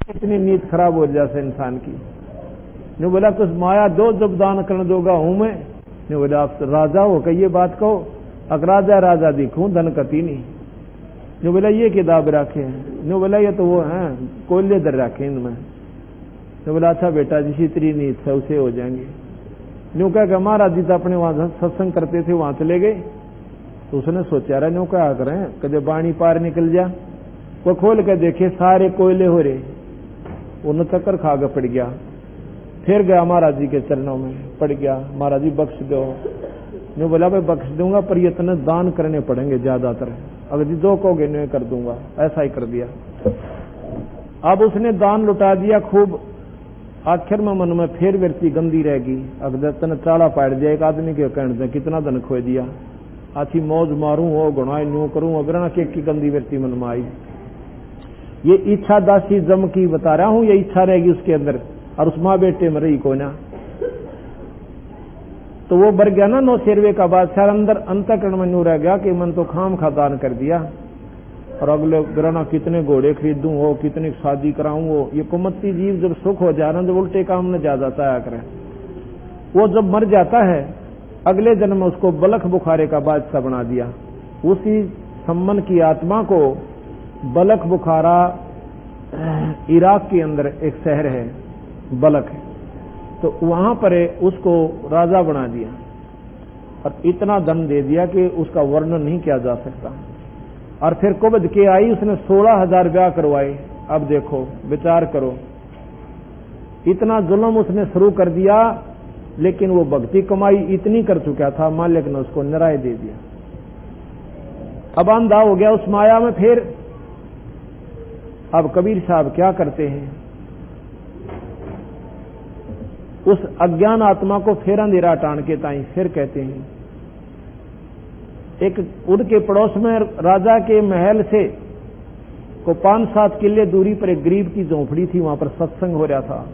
इतनी नीयत खराब हो जाए इंसान की। ने बोला कुछ माया दो जब दान करने दोगा हूं मैं। ने बोला आप राजा हो कही ये बात कहो, अगर राजा राजा दिखूं धन कती नहीं। ने बोला ये किताब रखे हैं। ने बोला ये तो वो हैं कोयले दर रखे इनमें। ने बोला अच्छा बेटा जिसी तेरी नीयत है उसे हो जाएंगे। न्यू कह महाराज जी तो अपने वहां सत्संग करते थे वहां चले गए। तो उसने सोचा रहा न्यू क्या करें कदे बाणी पार निकल जा। वो खोल के देखे सारे कोयले हो रहे, वो चक्कर खा के पड़ गया। फिर गया महाराज जी के चरणों में पड़ गया, महाराज जी बख्श दो। न्यू बोला भाई बख्श दूंगा पर ये इतने दान करने पड़ेंगे ज्यादातर, अगर जी दो कहोगे न्यू कर दूंगा। ऐसा ही कर दिया। अब उसने दान लुटा दिया खूब। आखिर में मन में फिर वृत्ति गंदी रहेगी, अगर तन चाला पाड़ दिया एक आदमी के कहने कितना धन खो दिया, अच्छी मौज मारूं वो गुनाह न्यू करूं, अगर ना की गंदी वृत्ति मन में आई। ये इच्छा दासी जम की बता रहा हूं, ये इच्छा रहेगी उसके अंदर और उस माँ बेटे में रही को ना। तो वो बढ़ गया ना 9 शेरवे का बादशाह अंदर अंतःकरण में न्यू रह गया कि मन तो खाम खा दान कर दिया और अगले ग्रहणा कितने घोड़े खरीदूं हो, कितनी शादी कराऊं हो। ये कुमत्ती जीव जब सुख हो जा रहा जब उल्टे काम में ज्यादा आया करे, वो जब मर जाता है अगले जन्म में उसको बलख बुखारे का बादशाह बना दिया। उसी सम्मन की आत्मा को बलख बुखारा इराक के अंदर एक शहर है बलख, तो वहां पर उसको राजा बना दिया और इतना धन दे दिया कि उसका वर्णन नहीं किया जा सकता। और फिर कुबद के आई, उसने 16,000 ब्याह करवाए। अब देखो विचार करो, इतना जुल्म उसने शुरू कर दिया, लेकिन वो भक्ति कमाई इतनी कर चुका था मालिक ने उसको निराय दे दिया। अब अंधा हो गया उस माया में। फिर अब कबीर साहब क्या करते हैं, उस अज्ञान आत्मा को फिर अंधेरा टान के ताई फिर कहते हैं। एक उनके पड़ोस में राजा के महल से को 5-7 किले दूरी पर एक गरीब की झोंपड़ी थी, वहां पर सत्संग हो रहा था।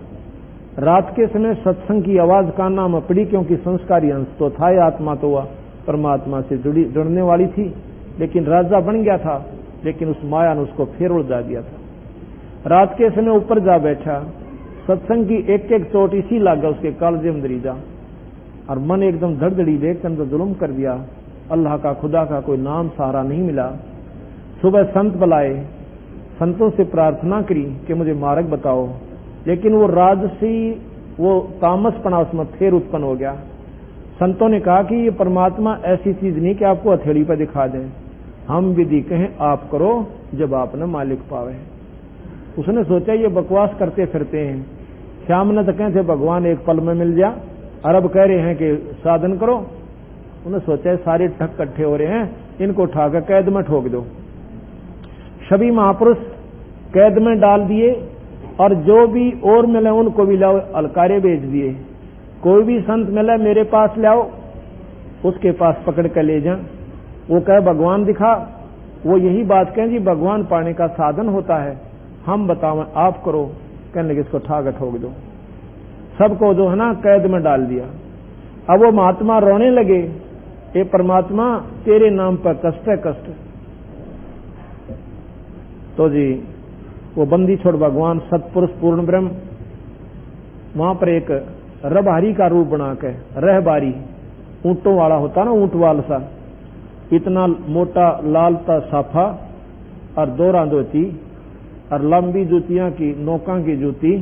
रात के समय सत्संग की आवाज काना में पड़ी, क्योंकि संस्कारी अंश तो था, आत्मा तो वह परमात्मा से जुड़ने वाली थी, लेकिन राजा बन गया था, लेकिन उस माया ने उसको फिर उलझा दिया था। रात के समय ऊपर जा बैठा, सत्संग की एक एक चोट इसी लागा उसके कालजे में दरीजा, और मन एकदम धड़धड़ी देख कर जुल्म कर दिया। अल्लाह का खुदा का कोई नाम सहारा नहीं मिला। सुबह संत बुलाए, संतों से प्रार्थना करी कि मुझे मार्ग बताओ, लेकिन वो राजसी वो तामसपना उसमें फिर उत्पन्न हो गया। संतों ने कहा कि ये परमात्मा ऐसी चीज नहीं कि आपको हथेली पर दिखा दें, हम विधि कहें आप करो जब आपने मालिक पावे। उसने सोचा ये बकवास करते फिरते हैं, श्याम ने तो कहे थे भगवान एक पल में मिल जा, अरब कह रहे हैं कि साधन करो। उन्हें सोचा सारे ठग इकट्ठे हो रहे हैं, इनको उठाकर कैद में ठोक दो। सभी महापुरुष कैद में डाल दिए और जो भी और मिले उनको भी लाओ अलकारे भेज दिए। कोई भी संत मिले मेरे पास लाओ, उसके पास पकड़ कर ले जा। वो कहे भगवान दिखा, वो यही बात कहें जी भगवान पाने का साधन होता है, हम बताओ आप करो। कहने लगे इसको ठाक ठोक दो। सबको जो है ना कैद में डाल दिया। अब वो महात्मा रोने लगे, ये परमात्मा तेरे नाम पर कष्ट है कष्ट। तो जी वो बंदी छोड़ भगवान सतपुरुष पूर्ण ब्रह्म वहां पर एक रबहारी का रूप बना के, रहबारी ऊंटों वाला होता ना, ऊंट वाल सा, इतना मोटा लाल ता साफा और दोरा धोती और लंबी जूतियां की नौका की जूती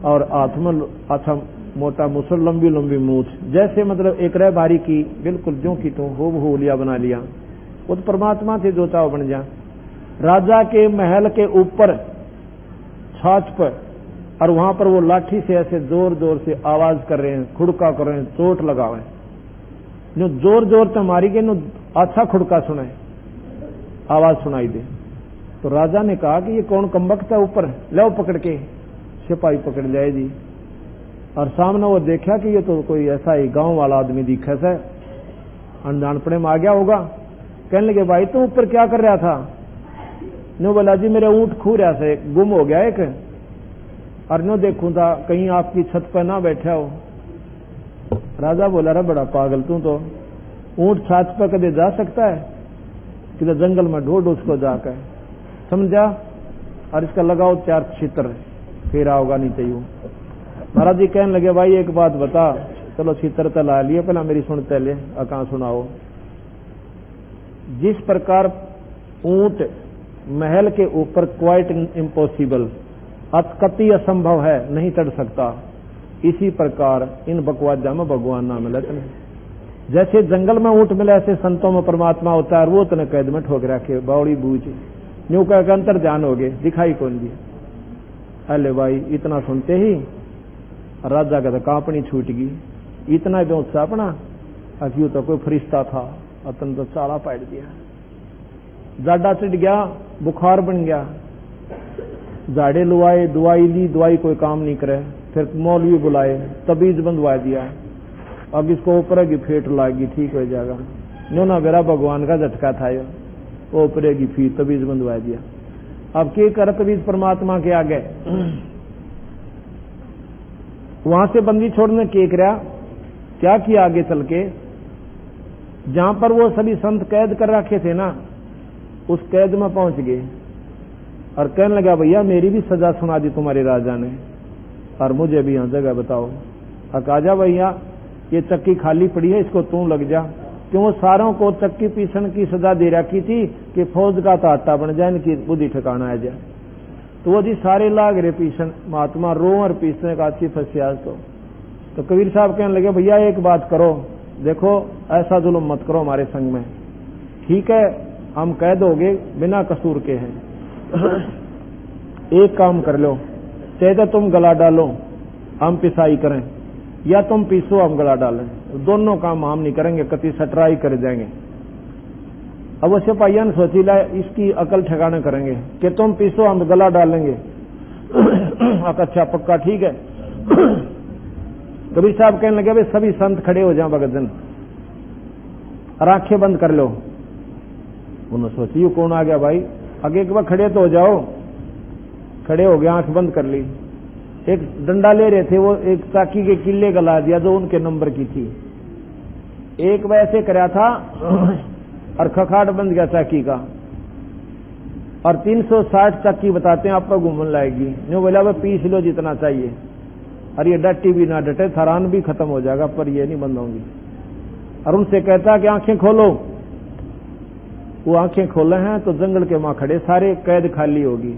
और हाथ में अच्छा मोटा मुसल, लंबी लंबी मूछ, जैसे मतलब एक रहबारी की बिल्कुल जो की तो हो लिया बना लिया। वो तो परमात्मा थे, जो चाहो बन जा। राजा के महल के ऊपर छाछ पर, और वहां पर वो लाठी से ऐसे जोर जोर से आवाज कर रहे हैं, खुड़का कर रहे हैं, चोट लगावे। जो जोर जोर से मारी गई, अच्छा खुड़का सुनाए, आवाज सुनाई दे। तो राजा ने कहा कि ये कौन कमबख्त है ऊपर, लो पकड़ के। सिपाही पकड़ जाए जी, और सामने वो देखा कि ये तो कोई ऐसा ही गांव वाला आदमी दिखा है, अनजानपड़े में आ गया होगा। कहने लगे भाई तुम ऊपर क्या कर रहा था? नो बोला जी मेरा ऊंट खू रहा से गुम हो गया एक, और नो देखूं था कहीं आपकी छत पर ना बैठा हो। राजा बोला रे बड़ा पागल तू तो, ऊंट छत पर कदे जा सकता है? किधर जंगल में ढूंढ उसको जाकर, समझा? और इसका लगाओ 4 छितर, फिर आओगा नहीं चाहिए। महाराज जी कहने लगे भाई एक बात बता, चलो छितर तो ला लिए, पहला मेरी सुनते ले, कहां सुनाओ। जिस प्रकार ऊंट महल के ऊपर क्वाइट इम्पॉसिबल, अति असंभव है, नहीं चढ़ सकता, इसी प्रकार इन बकवादा में भगवान ना मिले तने। जैसे जंगल में ऊंट मिले ऐसे संतों में परमात्मा होता है, और वो तने कैद में ठोक रखे बावड़ी बूझ न्यू कह अंतर ध्यान हो गए, दिखाई कौन दिया। अले भाई इतना सुनते ही राजा का तो कांपनी छूट गई, इतना भी उत्साह अपना अक्यू तो कोई फरिश्ता था, अतन तो चाला पाट दिया, जाडा चढ़ गया, बुखार बन गया, जाड़े लुआए, दवाई ली, दवाई कोई काम नहीं करे, फिर मौलवी बुलाए, तबीज बंधवा दिया, अब इसको ऊपर की फेट लागी, ठीक हो जाएगा। नो ना मेरा भगवान का झटका था ये, ऊपर की फीट तबीज बंधवा दिया। अब के कर तबीज परमात्मा के आगे। वहां से बंदी छोड़ने के क्या किया आगे चल के, जहां पर वो सभी संत कैद कर रखे थे ना, उस कैद में पहुंच गए और कहने लगा भैया मेरी भी सजा सुना दी तुम्हारे राजा ने, और मुझे भी यहां जगह बताओ। आजा भैया ये चक्की खाली पड़ी है, इसको तू लग जा। क्यों सारों को चक्की पीसन की सजा दे रखी थी कि फौज का ताटा बन जाए, इनकी बुद्धि ठिकाना आ जाए। तो वो जी सारे लाग रहे पीसन, महात्मा रो और पीसने का अच्छी फंसिया। तो कबीर साहब कहने लगे भैया एक बात करो, देखो ऐसा जुल्म मत करो हमारे संग में, ठीक है हम कैद हो गए बिना कसूर के हैं, एक काम कर लो, चाहे तो तुम गला डालो हम पिसाई करें, या तुम पीसो हम गला डालें, दोनों काम हम नहीं करेंगे, कति सटराई कर जाएंगे। अब वो सिपाहियों ने सोची ला इसकी अकल ठिकाने करेंगे कि तुम पीसो हम गला डालेंगे। अच्छा पक्का ठीक है। कबीर साहब कहने लगे भाई सभी संत खड़े हो जाओ भगतजन, और आंखें बंद कर लो। उन्होंने सोची यू कौन आ गया भाई, आगे एक बार खड़े तो हो जाओ। खड़े हो गए, आंख बंद कर ली। एक डंडा ले रहे थे, वो एक चाकी के किले गला दिया जो उनके नंबर की थी। एक वैसे कराया था और खखाट बंद गया चाकी का, और 360 चाकी बताते हैं आपको घूमने लाएगी। न्यू बोला वह पीस लो जितना चाहिए, और ये डटी भी ना डटे, थरान भी खत्म हो जाएगा पर ये नहीं बंद होंगी। और उनसे कहता कि आंखें खोलो। वो आंखें खोले हैं तो जंगल के मां खड़े सारे, कैद खाली होगी।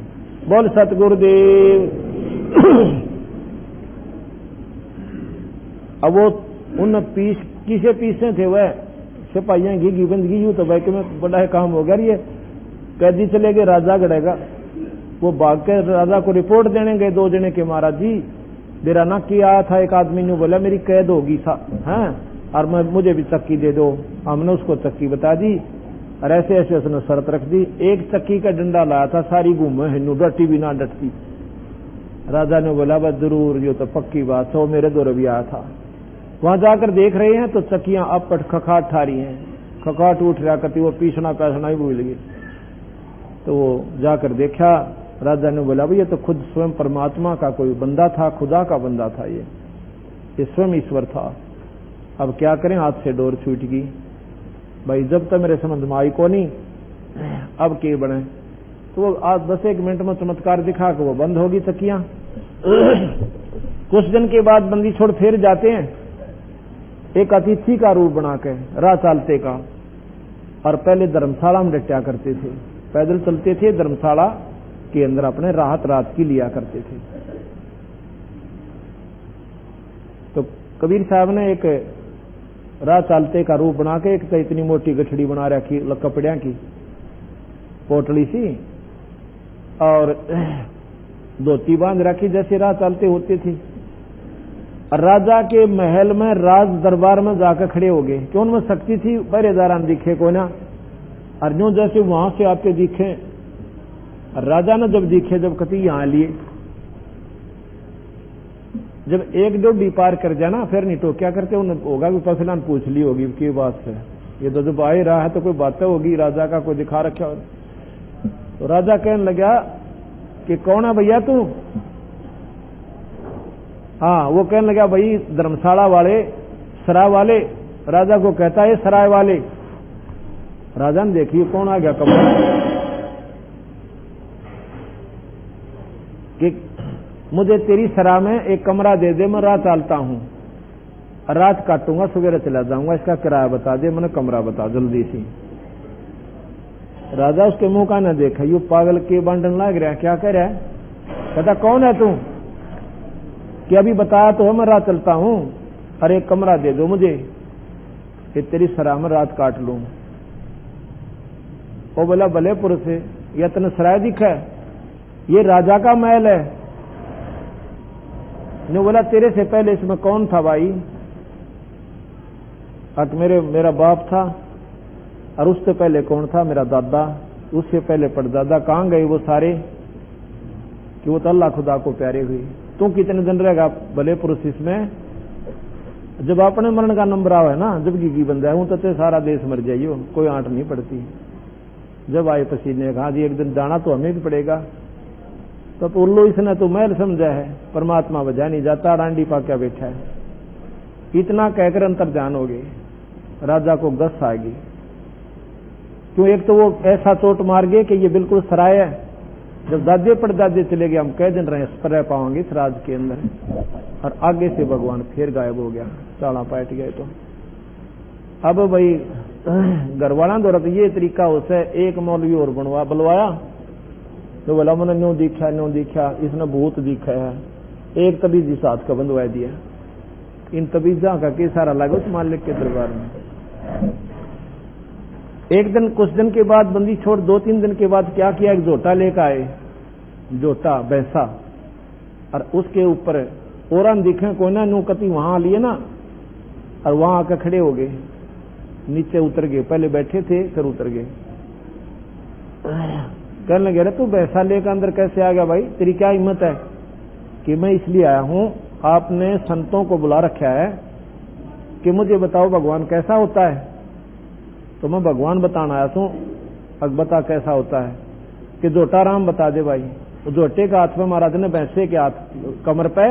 बोल सतगुरुदेव। अब वो उन किसे पीसे थे वह सिपाहियां घी बंदगी यूं तो भाई में बड़ा काम हो गया। ये कैदी चले गए, राजा गड़ेगा। वो भाग के राजा को रिपोर्ट देने गए 2 जने के, महाराज जी मेरा ना किया था, एक आदमी ने बोला मेरी कैद होगी हैं, और मुझे भी चक्की दे दो। हमने उसको चक्की बता दी और ऐसे ऐसे उसने शर्त रख दी। एक चक्की का डंडा लाया था, सारी घूमे हिन्नू, डटी भी ना डटती। राजा ने बोला बस जरूर, ये तो पक्की बात है, मेरे दौरे भी आया था। वहां जाकर देख रहे हैं तो चक्कियां अपट खखाट ठा रही हैं, खखाट उठ रहा करती, वो पीसना पैसना ही भूल गई। तो वो जाकर देखा, राजा ने बोला भाई ये तो खुद स्वयं परमात्मा का कोई बंदा था, खुदा का बंदा था, ये स्वयं ईश्वर था। अब क्या करें, हाथ से डोर छूट गई भाई, जब तक मेरे समझ में आई को नहीं, अब के बने। तो वो आज 10-1 मिनट में चमत्कार दिखा के वो बंद होगी चक्कियां। कुछ दिन के बाद बंदी छोड़ फिर जाते हैं, एक अतिथि का रूप बना के राह चालते का, और पहले धर्मशाला में डटा करते थे, पैदल चलते थे, धर्मशाला के अंदर अपने रात की लिया करते थे। तो कबीर साहब ने एक राह चालते का रूप बना के, एक तो इतनी मोटी गठड़ी बना रखी कपड़िया की, पोटली सी, और धोती बांध रखी जैसे राह चालते होते थे। राजा के महल में राज दरबार में जाकर खड़े हो गए, क्यों उनमें शक्ति थी, पहरेदार दिखे को ना, और न्यू जैसे वहां से आते दिखे। राजा ने जब दिखे, जब कति यहां लिए, जब 1-2 पार कर जाना फिर नहीं तो क्या करते, उन्हें होगा भी फसलान पूछ ली होगी की बात है, ये तो जब आ ही रहा है तो कोई बातें होगी, राजा का कोई दिखा रखा हो। तो राजा कहने लगा कि कौन है भैया तू? हाँ, वो कहने लगा भाई धर्मशाला वाले, सराय वाले। राजा को कहता है सराय वाले। राजा ने देखिए कौन आ गया कमरा। कि मुझे तेरी सराय में एक कमरा दे दे, मैं रात चलता हूं, रात काटूंगा, सवेरे चला जाऊंगा, इसका किराया बता दे, मैंने कमरा बता जल्दी सी। राजा उसके मुंह का न देखा, यू पागल के बांटन लग रहा है, क्या कह रहा है? कहता कौन है तू? कि अभी बताया तो है मैं रात चलता हूं, अरे एक कमरा दे दो मुझे कि तेरी सराय में रात काट लूं। वो बोला भले पुरुष है, यह तने सराय दिखा है, ये राजा का महल है। ने बोला तेरे से पहले इसमें कौन था भाई? अट मेरा बाप था, और उससे पहले कौन था? मेरा दादा, उससे पहले परदादा। कहां गए वो सारे? कि वो तो अल्लाह खुदा को प्यारे हुए। तू कितने दिन रहेगा भले पुरुष इसमें? जब अपने मरण का नंबर आवा है ना, जब की बंदा है हूं तो सारा देश मर जाइयो, कोई आंट नहीं पड़ती। जब आए पसीने, कहा जी एक दिन जाना तो हमें भी पड़ेगा। तो उल्लू इसने तो महल समझा है, परमात्मा बजा नहीं जाता, डांडी पाक्या बैठा है। इतना कहकर अंतर ध्यान हो गए, राजा को गस आ गई। क्यों? एक तो वो ऐसा चोट मार गए कि ये बिल्कुल सराय है। जब दादे परदादे चले गए, हम कह दिन रह पाओगे इस राज के अंदर, और आगे से भगवान फिर गायब हो गया, चाला पाट गए। तो अब भाई घरवाला दौरा तो ये तरीका उसे एक मौलवी और बुलवाया, तो बोला मैंने न्यू दिखा, इसने भूत दिखा है। एक तबीज इस हाथ का बंधवा दिया, इन तबीजा का के सारा लगा उस मालिक के दरबार में। एक दिन कुछ दिन के बाद बंदी छोड़ 2-3 दिन के बाद क्या किया, एक जोटा लेकर आए, जोटा भैंसा, और उसके ऊपर औरन दिखे कोई ना, नू कति वहां लिए ना, और वहां आकर खड़े हो गए, नीचे उतर गए, पहले बैठे थे फिर उतर गए। कहने लगे अरे तू भैंसा लेकर अंदर कैसे आ गया भाई, तेरी क्या हिम्मत है? कि मैं इसलिए आया हूं, आपने संतों को बुला रखा है कि मुझे बताओ भगवान कैसा होता है। तो मैं भगवान बताना आया हूं। अब बता कैसा होता है? कि जोटा राम बता दे भाई। तो जोटे का हाथ में महाराज ने भैंसे के हाथ कमर पे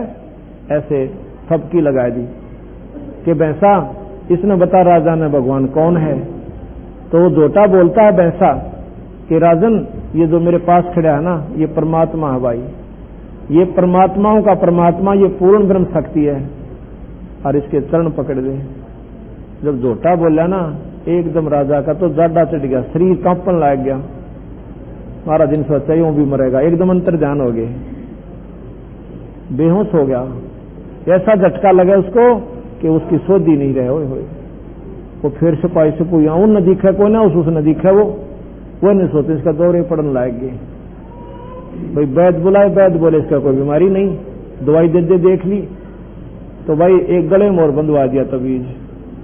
ऐसे थपकी लगा दी कि भैंसा, इसने बता राजा ने भगवान कौन है। तो वो जोटा बोलता है भैंसा कि राजन, ये जो मेरे पास खड़ा है ना, ये परमात्मा है भाई, ये परमात्माओं का परमात्मा, ये पूर्ण ब्रह्म शक्ति है, और इसके चरण पकड़ दे। जब जोटा बोला ना, एकदम राजा का तो जाडा चढ़ गया, शरीर कांपन लग गया। महाराज ने सोचा यूं भी मरेगा, एकदम अंतर ध्यान हो गए, बेहोश हो गया। ऐसा झटका लगा उसको कि उसकी सोधी नहीं रहे हुए। वो फिर सिपाही से पूछा, उन न दिखा कोई ना, उसने दिखा वो नहीं सोते, इसका दौरे पड़ने लायक गए। भाई वैद्य बुलाए, वैद्य बोले इसका कोई बीमारी नहीं, दवाई दे दे देख ली। तो भाई एक गले में और बंधवा दिया तबीज।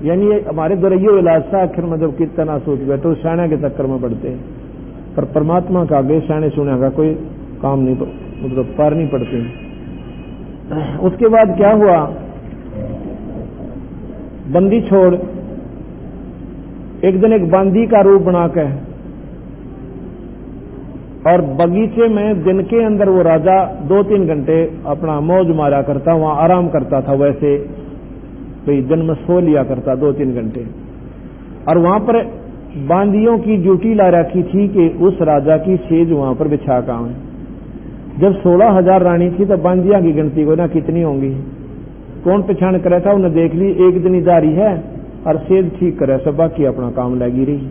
यानी हमारे द्वारा ये इलाज था, आखिर में जब कितना सोच बैठे तो शाने के चक्कर में पड़ते हैं, पर परमात्मा का आगे शाने सुने का कोई काम नहीं, मतलब पार नहीं पड़ते। उसके बाद क्या हुआ, बंदी छोड़ एक दिन एक बांदी का रूप बनाकर और बगीचे में दिन के अंदर वो राजा 2-3 घंटे अपना मौज मारा करता, वहां आराम करता था। वैसे भाई दिन में सो लिया करता 2-3 घंटे, और वहां पर बांदियों की ड्यूटी ला रखी थी कि उस राजा की सेज वहां पर बिछा काम है। जब 16,000 रानी थी तो बांदिया की गिनती को ना कितनी होंगी, कौन पहचान करे था, उन्हें देख ली, एक दिन जारी है और सेज ठीक करे, सब बाकी अपना काम लगी रही।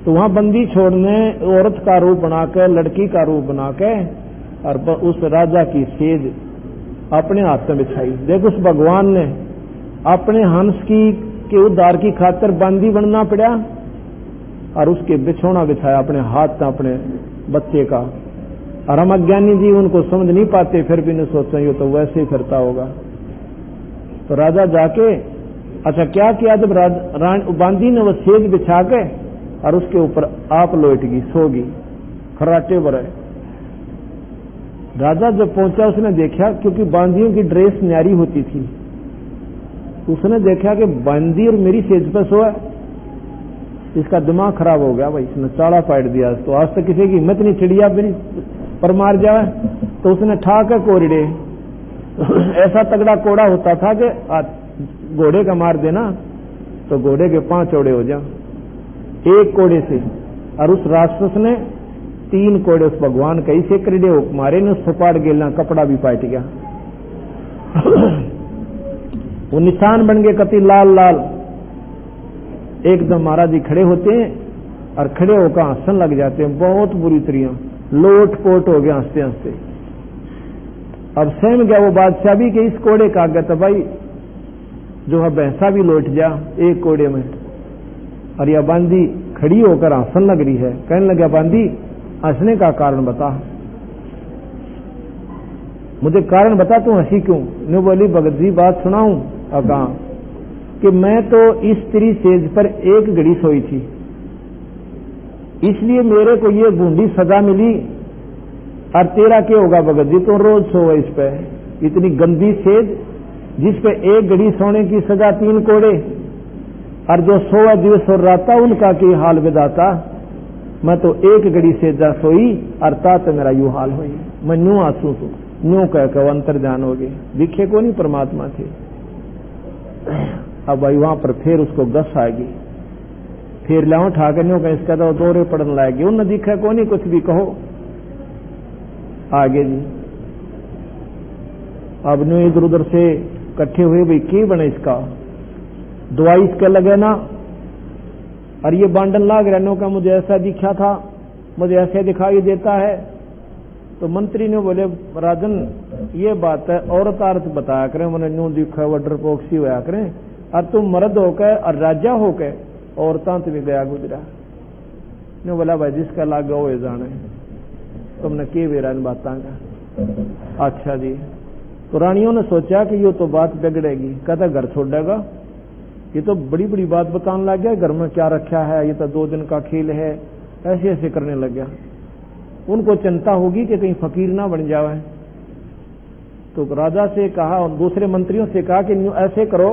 तो वहां बंदी छोड़ने औरत का रूप बनाकर, लड़की का रूप बनाकर, और उस राजा की सेज अपने हाथ में बिछाई। देखो उस भगवान ने अपने हंस की के उद्धार की खातिर बांदी बनना पड़ा, और उसके बिछौना बिछाया अपने हाथ में अपने बच्चे का। और हम अज्ञानी जी उनको समझ नहीं पाते, फिर भी नहीं सोचते ये तो वैसे ही फिरता होगा। तो राजा जाके अच्छा क्या किया, जब बांदी ने वो सेज बिछा के और उसके ऊपर आप लौट गई, सोगी, खर्राटे बरे। राजा जब पहुंचा उसने देखा, क्योंकि बांदियों की ड्रेस न्यारी होती थी, उसने देखा कि बांदी और मेरी सेज पर सोया। इसका दिमाग खराब हो गया भाई, इसने चाड़ा पाट दिया। तो आज तक किसी की हिम्मत नहीं, चिड़िया पर मार जाए। तो उसने ठाक कोरिडे ऐसा तगड़ा कोड़ा होता था कि घोड़े का मार देना तो घोड़े के 5 चौड़े हो जा एक कोड़े से। और उस राक्षस ने 3 कोड़े उस भगवान कई से करीडे मारे ने, उस फाड़ गेलना कपड़ा भी पाट गया। वो निशान बन गए कति लाल लाल। एकदम महाराज जी खड़े होते हैं और खड़े होकर हंसन लग जाते हैं, बहुत बुरी तरह लोट पोट हो गया हंसते हंसते। अब सहम गया वो बादशाह भी कि इस कोड़े का आगे तो भाई जो है भैंसा भी लौट जा एक कोड़े में। और यह बांदी खड़ी होकर हंसन लग रही है। कहने लगा, बांदी हंसने का कारण बता, मुझे कारण बता, तू हंसी क्यों? ने बोली, भगत जी बात सुनाऊं? और कहा कि मैं तो इस स्त्री सेज पर एक घड़ी सोई थी, इसलिए मेरे को ये बूंदी सजा मिली। और तेरा क्या होगा भगत जी, तो रोज सोए इस पे, इतनी गंदी सेज जिस पे एक घड़ी सोने की सजा 3 कोड़े। और जो 100 दिवस और राता उनका की हाल विदाता, मैं तो एक घड़ी सेजा सोई और तात मेरा यू हाल हुई। मैं न्यू आंसू तो न्यू कह के अंतर ध्यान हो गए, दिखे को नहीं परमात्मा थे। अब भाई वहां पर फिर उसको गस आ गई, फिर लाओ ठाकर न्यू कह इसका तो दौरे पड़ने लाएगी, उन दिखा को नहीं कुछ भी कहो आगे जी। अब न्यू इधर उधर से इकट्ठे हुए, भाई की बने इसका दवाई इसके लगे ना। और ये बांडन लाग रहने का मुझे ऐसा दिखा था, मुझे ऐसे दिखाई देता है। तो मंत्री ने बोले, राजन ये बात है, औरत आरत बताया करें, मैंने न्यू दिखा वो डरपोक्सी होया करें, और तुम मर्द होकर और राजा होकर औरतां तुम्हें गया गुजरा। ने बोला, भाई जिसका लागा हो जाने, तुमने के वेरा इन बातों का। अच्छा जी। तो रानियों ने सोचा कि ये तो बात बिगड़ेगी, कहता घर छोड़ेगा, ये तो बड़ी बड़ी बात बताने लग गया, घर में क्या रखा है, ये तो 2 दिन का खेल है, ऐसे ऐसे करने लग गया। उनको चिंता होगी कि कहीं फकीर ना बन जाए। तो राजा से कहा और दूसरे मंत्रियों से कहा कि ऐसे करो,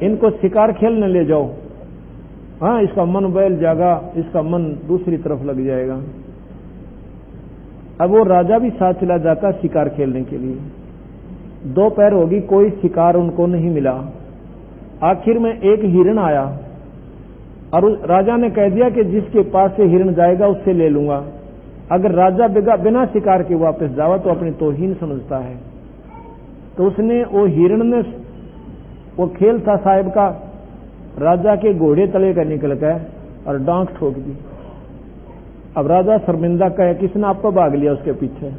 इनको शिकार खेलने ले जाओ, हाँ इसका मन बैल जाएगा, इसका मन दूसरी तरफ लग जाएगा। अब वो राजा भी साथ चला जाता शिकार खेलने के लिए। दोपहर होगी, कोई शिकार उनको नहीं मिला। आखिर में एक हिरण आया और राजा ने कह दिया कि जिसके पास से हिरण जाएगा उससे ले लूंगा। अगर राजा बिना शिकार के वापस जावा तो अपनी तौहीन समझता है। तो उसने वो हिरण ने, वो खेल था साहिब का, राजा के घोड़े तले का निकल गए और डांक ठोक दी। अब राजा शर्मिंदा कहे, किसने आपको भाग लिया उसके पीछे,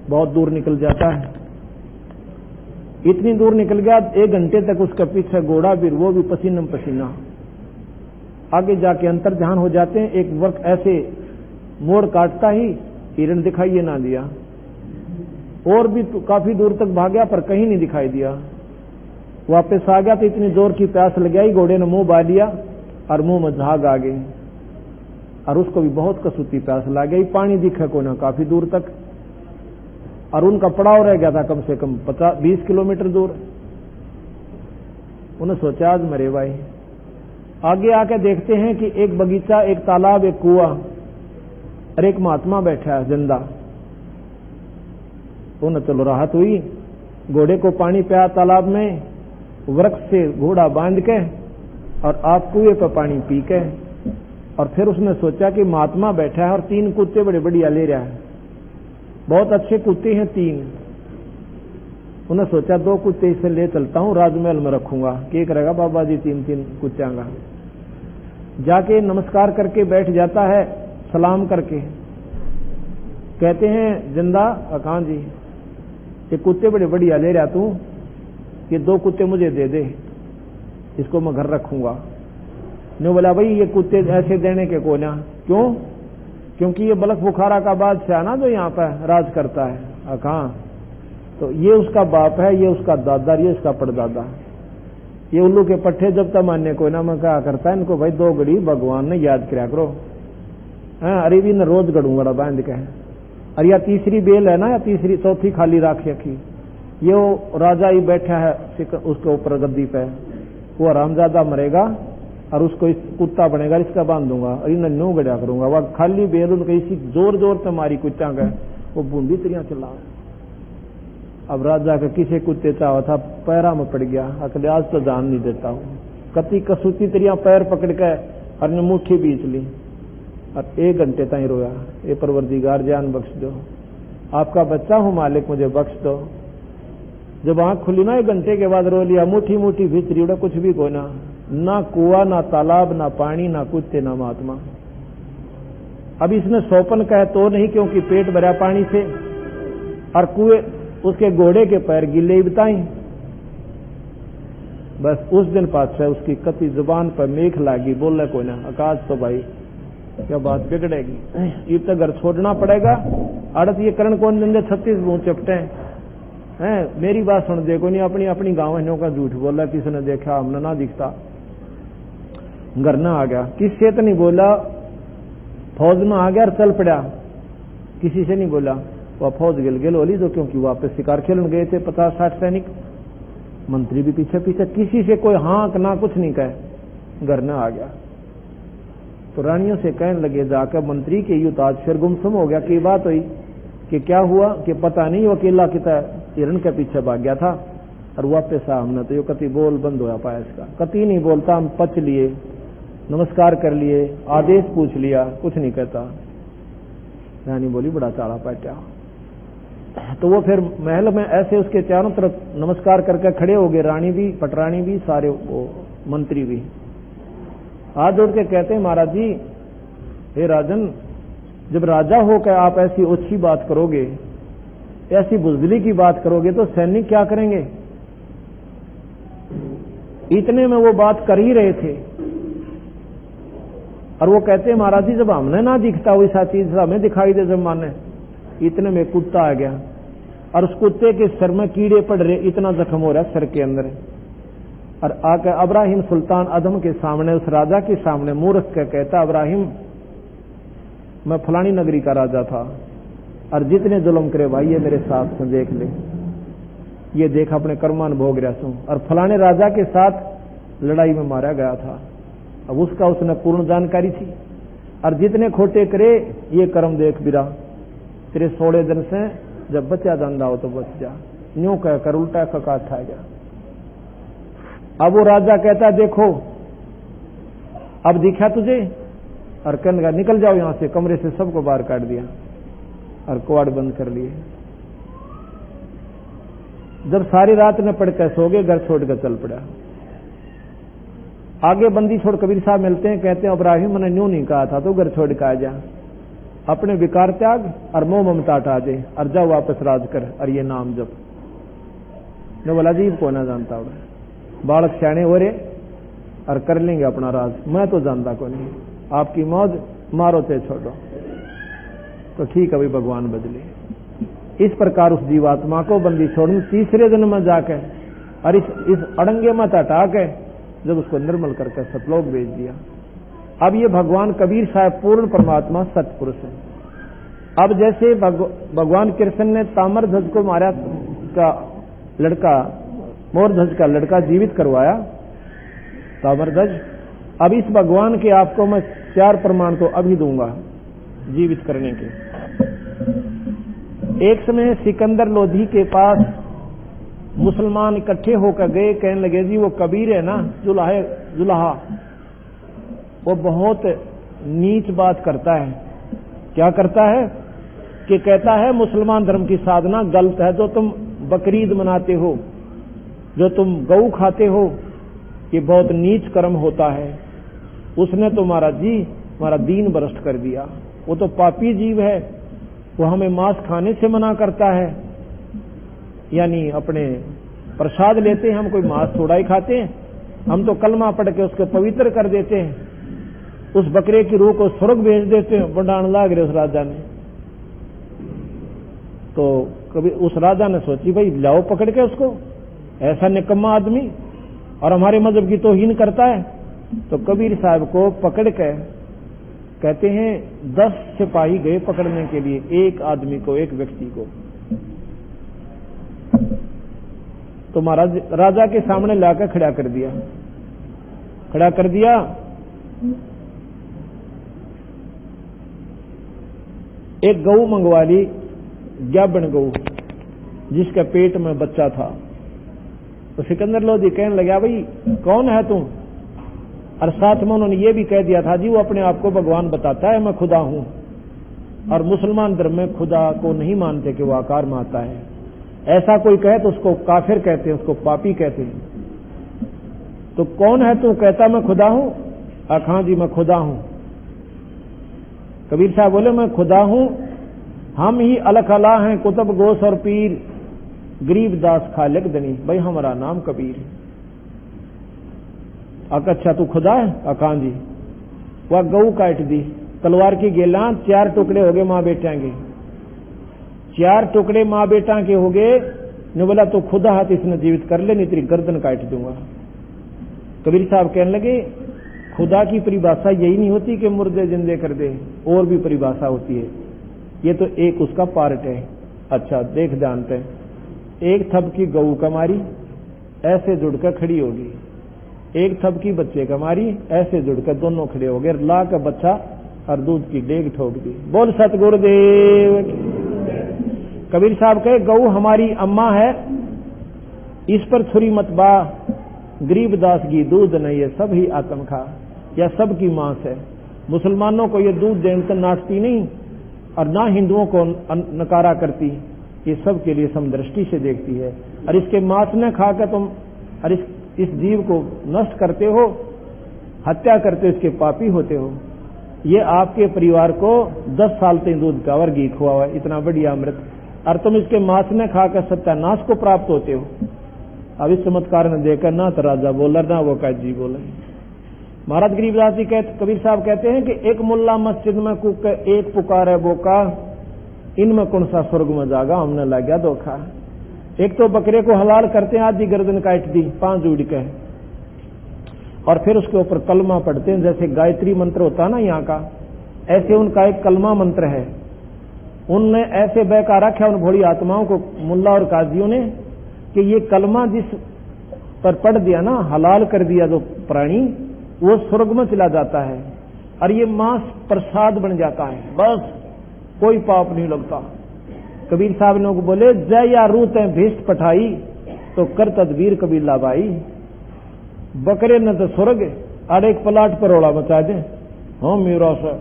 बहुत दूर निकल जाता है। इतनी दूर निकल गया, 1 घंटे तक उसके पीछे घोड़ा भी, वो भी पसीना पसीना। आगे जाके अंतर ध्यान हो जाते हैं, एक वक्त ऐसे मोड़ काटता ही हिरण दिखाई ना दिया। और भी काफी दूर तक भागा पर कहीं नहीं दिखाई दिया। वापस आ गया तो इतनी जोर की प्यास लग गई, घोड़े ने मुंह बांध लिया और मुंह में झाग आ गई और उसको भी बहुत कसूती प्यास लग गई। पानी दिखे को ना काफी दूर तक, और उनका पड़ाव रह गया था कम से कम 20 किलोमीटर दूर। उन्हें सोचा आज मरे भाई। आगे आके देखते हैं कि एक बगीचा, एक तालाब, एक कुआं और एक महात्मा बैठा है जिंदा। उन्हें चलो राहत हुई, घोड़े को पानी पिया तालाब में, वृक्ष से घोड़ा बांध के, और आप कुएं पर पानी पी के। और फिर उसने सोचा कि महात्मा बैठा है और 3 कुत्ते बड़े बढ़िया ले रहा है, बहुत अच्छे कुत्ते हैं 3। उन्हें सोचा 2 कुत्ते इसे ले चलता हूं, राजमहल में रखूंगा, क्या करेगा बाबा जी 3-3 कुत्तियां का। जाके नमस्कार करके बैठ जाता है, सलाम करके। कहते हैं जिंदा, अकान जी ये कुत्ते बड़े बढ़िया ले रहा तू, ये 2 कुत्ते मुझे दे दे, इसको मैं घर रखूंगा। ने बोला भाई ये कुत्ते ऐसे देने के को ना, क्यों? क्योंकि ये बलख बुखारा का बादशाह ना जो यहाँ पर राज करता है। कहा तो ये उसका बाप है, ये उसका दादा, ये उसका परदादा। ये उल्लू के पट्टे जब तक मानने को ना, मैं क्या करता है इनको भाई 2 घड़ी भगवान ने याद कराया करो। अरे भी न रोज गड़ूंगा बांध के। और या तीसरी बेल है ना, या तीसरी चौथी खाली राख रखी, ये राजा ही बैठा है उसके ऊपर गद्दी पे, वो हरामजादा मरेगा और उसको इस कुत्ता बनेगा, इसका बांध दूंगा और इन न्यू गड़ा करूंगा। वह खाली बेल उनका इसी जोर जोर से मारी कुत्ता गए, वो बूंदी तरिया चला। अब राजा का किसी कुत्ते चाहा था, पैरा में पड़ गया, अकले आज तो जान नहीं देता हूं। कति कसूती तरिया पैर पकड़ के और ने मुट्ठी बीच ली। और 1 घंटे तक रोया, ये परवरदिगार जान बख्श दो, आपका बच्चा हूं मालिक, मुझे बख्श दो। जब आंख खुली ना 1 घंटे के बाद रो लिया, मुठी मुठी भीतरी उड़ा, कुछ भी कोई ना कुआ, ना तालाब, ना पानी, ना कुत्ते, ना महात्मा। अब इसने सोपन कहे तो नहीं, क्योंकि पेट भरा पानी से, और कुएं उसके घोड़े के पैर गिले बताई। बस उस दिन पास उसकी कति जुबान पर मेख लागी, बोले कोई ना, आकाश तो भाई क्या बात बिगड़ेगी, ये तो घर छोड़ना पड़ेगा। आड़त ये करण कौन देंगे, 36 मुंह चपटे हैं। मेरी बात सुन, देखो नहीं अपनी अपनी गांव है का झूठ बोला, किसी ने देखा हमने ना दिखता, घर ना आ गया, किसी से तो नहीं बोला, फौज में आ गया और चल पड़ा, किसी से नहीं बोला। वह फौज गिल होली तो, क्योंकि वापस शिकार खेलने गए थे 50-60 सैनिक, मंत्री भी पीछे पीछे, किसी से कोई हाँक ना कुछ नहीं कहे, घर न आ गया। तो रानियों से कहने लगे जाकर मंत्री के यूं ताज फिर गुमसुम हो गया, की बात हुई कि क्या हुआ कि पता नहीं, वो अकेला किता हिरण के पीछे भाग गया था और वापस आ, हमने तो यो कति बोल बंद होया पाया इसका, कति नहीं बोलता, हम पच लिए, नमस्कार कर लिए, आदेश पूछ लिया, कुछ नहीं कहता। रानी बोली बड़ा चाड़ा पैटा। तो वो फिर महल में ऐसे उसके चारों तरफ नमस्कार करके खड़े हो गए, रानी भी, पटरानी भी, सारे वो मंत्री भी। हाथ जोड़ के कहते हैं महाराज जी, हे राजन, जब राजा होकर आप ऐसी ओछी बात करोगे, ऐसी बुजदिली की बात करोगे तो सैनिक क्या करेंगे। इतने में वो बात कर ही रहे थे और वो कहते हैं महाराज जी, जब हमने ना दिखता वैसा चीज हमें दिखाई दे जब माने। इतने में कुत्ता आ गया और उस कुत्ते के सर में कीड़े पड़ रहे, इतना जख्म हो रहा है सर के अंदर। और आकर इब्राहिम सुल्तान अदम के सामने, उस राजा के सामने मुंह रख कर कहता, इब्राहिम मैं फलानी नगरी का राजा था और जितने जुल्म करे भाई ये मेरे साथ से देख ले, ये देख अपने कर्मान भोग रहा हूं, और फलाने राजा के साथ लड़ाई में मारा गया था। अब उसका उसने पूर्ण जानकारी थी, और जितने खोटे करे ये कर्म देख बिरा, तेरे 16 दिन से जब बचा धंधा हो तो बच जा, न्यू कहकर उल्टा ककाट खा गया। अब वो राजा कहता देखो अब दिखा तुझे, और कहने लगा निकल जाओ यहां से, कमरे से सबको बाहर काट दिया और कवाड़ बंद कर लिए। जब सारी रात में पढ़कर सो गए, घर छोड़कर चल पड़ा। आगे बंदी छोड़ कबीर साहब मिलते हैं, कहते हैं इब्राहिम मैंने न्यू नहीं कहा था तो घर छोड़ के आ जा, अपने विकार त्याग और मोह ममता हटा दे और जाओ वापस राज कर और ये नाम जप। ने बोला जी को ना जानता हो, बालक सियाने हो रहे और कर लेंगे अपना राज, मैं तो जानता को नहीं, आपकी मौज मारो ते छोड़ो। तो ठीक है भाई, भगवान बदले। इस प्रकार उस जीवात्मा को बंदी छोड़ तीसरे दिन में जाकर और इस अड़ंगे मत हटा के जब उसको निर्मल करके सतलोक भेज दिया। अब ये भगवान कबीर साहब पूर्ण परमात्मा सतपुरुष है। अब जैसे भगवान कृष्ण ने ताम्रध्वज को मारा का लड़का, मोरध्वज का लड़का जीवित करवाया ताम्रध्वज, अब इस भगवान के आपको मैं 4 प्रमाण तो अभी दूंगा जीवित करने के। एक समय सिकंदर लोधी के पास मुसलमान इकट्ठे होकर गए, कहने लगे जी वो कबीर है ना जुलाहा, वो बहुत नीच बात करता है। क्या करता है कि कहता है मुसलमान धर्म की साधना गलत है, जो तुम बकरीद मनाते हो, जो तुम गऊ खाते हो, ये बहुत नीच कर्म होता है। उसने तो महाराज जी हमारा दीन भ्रष्ट कर दिया, वो तो पापी जीव है, वो हमें मांस खाने से मना करता है, यानी अपने प्रसाद लेते हैं, हम कोई मांस थोड़ा ही खाते हैं, हम तो कलमा पढ़ के उसको पवित्र कर देते हैं, उस बकरे की रूह को स्वर्ग भेज देते हैं। बढ़ाने लाग रहे उस राजा ने। तो कभी उस राजा ने सोची भाई लाओ पकड़ के उसको, ऐसा निकम्मा आदमी और हमारे मजहब की तौहीन करता है। तो कबीर साहब को पकड़ के कहते हैं 10 सिपाही गए पकड़ने के लिए, एक आदमी को, एक व्यक्ति को। तो महाराज राजा के सामने लाकर खड़ा कर दिया। एक गऊ मंगवा ली, ग्याबन गऊ, जिसके पेट में बच्चा था। तो सिकंदर लोधी कहने लगा भाई कौन है तुम, और साथ में उन्होंने ये भी कह दिया था जी वो अपने आप को भगवान बताता है मैं खुदा हूं, और मुसलमान धर्म में खुदा को नहीं मानते कि वो आकार में आता है। ऐसा कोई कहे तो उसको काफिर कहते हैं, उसको पापी कहते हैं। तो कौन है तू? कहता मैं खुदा हूं। हाँ जी मैं खुदा हूं। कबीर साहब बोले मैं खुदा हूं, हम ही अलख अला हैं कुतुब गोस और पीर, गरीबदास खालिक दनी, भाई हमारा नाम कबीर है। अच्छा तू खुदा है? हाँ जी। वह गऊ काट दी, तलवार की गेला 4 टुकड़े हो गए मां बेटा के, 4 टुकड़े मां बेटा के हो गए। ने बोला तो खुदा हाथ इसने जीवित कर ले, नहीं तेरी गर्दन काट दूंगा। कबीर साहब कहने लगे खुदा की परिभाषा यही नहीं होती कि मुर्दे जिंदे कर दे, और भी परिभाषा होती है, ये तो एक उसका पार्ट है। अच्छा देख जानते हैं, एक थप की गऊ का मारी ऐसे जुड़कर खड़ी होगी, एक थप की बच्चे का मारी ऐसे जुड़कर दोनों खड़े हो गए, ला का बच्चा और दूध की डेग ठोक दी। बोल सतगुरुदेव। कबीर साहब कहे गऊ हमारी अम्मा है, इस पर छुरी मत बा, गरीबदास की दूध नहीं, ये सब ही आत्म खा, या सब की मांस है। मुसलमानों को ये दूध देने तो नाचती नहीं, और ना हिंदुओं को नकारा करती, ये सब के लिए समदृष्टि से देखती है। और इसके मांस ने खाकर तुम और इस जीव को नष्ट करते हो, हत्या करते हो, इसके पापी होते हो। ये आपके परिवार को 10 साल तक दूध का और घी खुआ हुआ है, इतना बढ़िया अमृत, और तुम इसके मांस ने खाकर सत्यानाश को प्राप्त होते हो। अब इस चमत्कार ने देखकर ना तो राजा बोला ना वो कैद जी बोले। महाराज गरीबदास जी कबीर साहब कहते हैं कि एक मुल्ला मस्जिद में कूक एक पुकार है बोका, इनमें कौन सा स्वर्ग में जागा, हमने लग गया धोखा। एक तो बकरे को हलाल करते हैं, आधी गर्दन काट दी 5 उड़ के, और फिर उसके ऊपर कलमा पढ़ते हैं, जैसे गायत्री मंत्र होता है ना यहाँ का, ऐसे उनका एक कलमा मंत्र है। उनने ऐसे बहका रखा उन भोली आत्माओं को, मुल्ला और काजियों ने, कि ये कलमा जिस पर पढ़ दिया ना, हलाल कर दिया जो प्राणी, वो स्वर्ग में चला जाता है, और ये मांस प्रसाद बन जाता है, बस कोई पाप नहीं लगता। कबीर साहब ने बोले जय या रूत है भीष्ट पठाई, तो कर तदबीर कबीला भाई। बकरे न तो स्वर्ग और एक पलाट पर रोड़ा मचा दे, हाँ मेरा सा,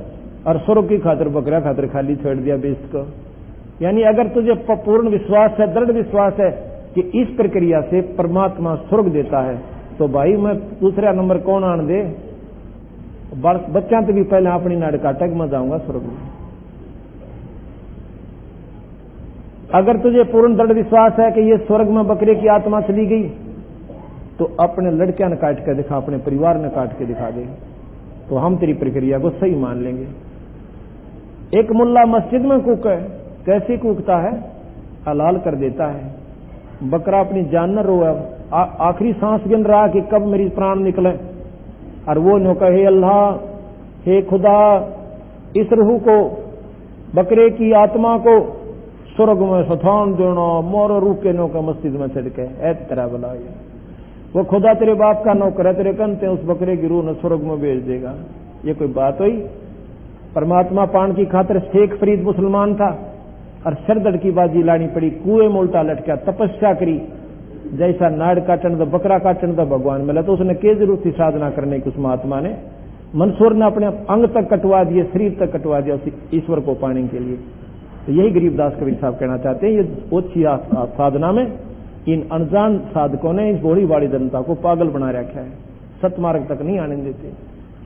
और स्वर्ग की खातिर बकरा खातिर खाली छोड़ दिया भीष्ट को। यानी अगर तुझे पूर्ण विश्वास है, दृढ़ विश्वास है कि इस प्रक्रिया से परमात्मा स्वर्ग देता है, तो भाई मैं दूसरा नंबर कौन आन दे, बच्चा तो भी पहले अपनी नाड़ काटक में जाऊंगा स्वर्ग में। अगर तुझे पूर्ण दृढ़ विश्वास है कि ये स्वर्ग में बकरे की आत्मा चली गई, तो अपने लड़कियां ने काट कर दिखा, अपने परिवार ने काट के दिखा दे, तो हम तेरी प्रक्रिया को सही मान लेंगे। एक मुल्ला मस्जिद में कूके, कैसे कूकता है, हलाल कर देता है। बकरा अपनी जान न रोए, आखिरी सांस गिन रहा कि कब मेरी प्राण निकले, और वो नो कहे अल्लाह, हे खुदा, इस रूह को, बकरे की आत्मा को स्वर्ग में स्थान देना, मोर रूह के नौका मस्जिद में छिड़के, ऐ तरह बुलाए। वो खुदा तेरे बाप का नौकर है, तेरे कंते उस बकरे की रूह न स्वर्ग में भेज देगा। ये कोई बात हुई? परमात्मा पान की खातिर शेख फरीद मुसलमान था, और सरदड़ की बाजी लानी पड़ी, कुएं में उल्टा लटका, तपस्या करी, जैसा नाड़ काटन तो बकरा काटन तो भगवान मिला, तो उसने क्या जरूरत थी साधना करने की? उस महात्मा ने, मंसूर ने अपने अंग तक कटवा दिए, शरीर तक कटवा दिया ईश्वर को पाने के लिए। तो यही गरीबदास कबीर साहब कहना चाहते हैं, ये ओछी साधना में इन अनजान साधकों ने इस भोली वाली जनता को पागल बना रखा है, सतमार्ग तक नहीं आने देते।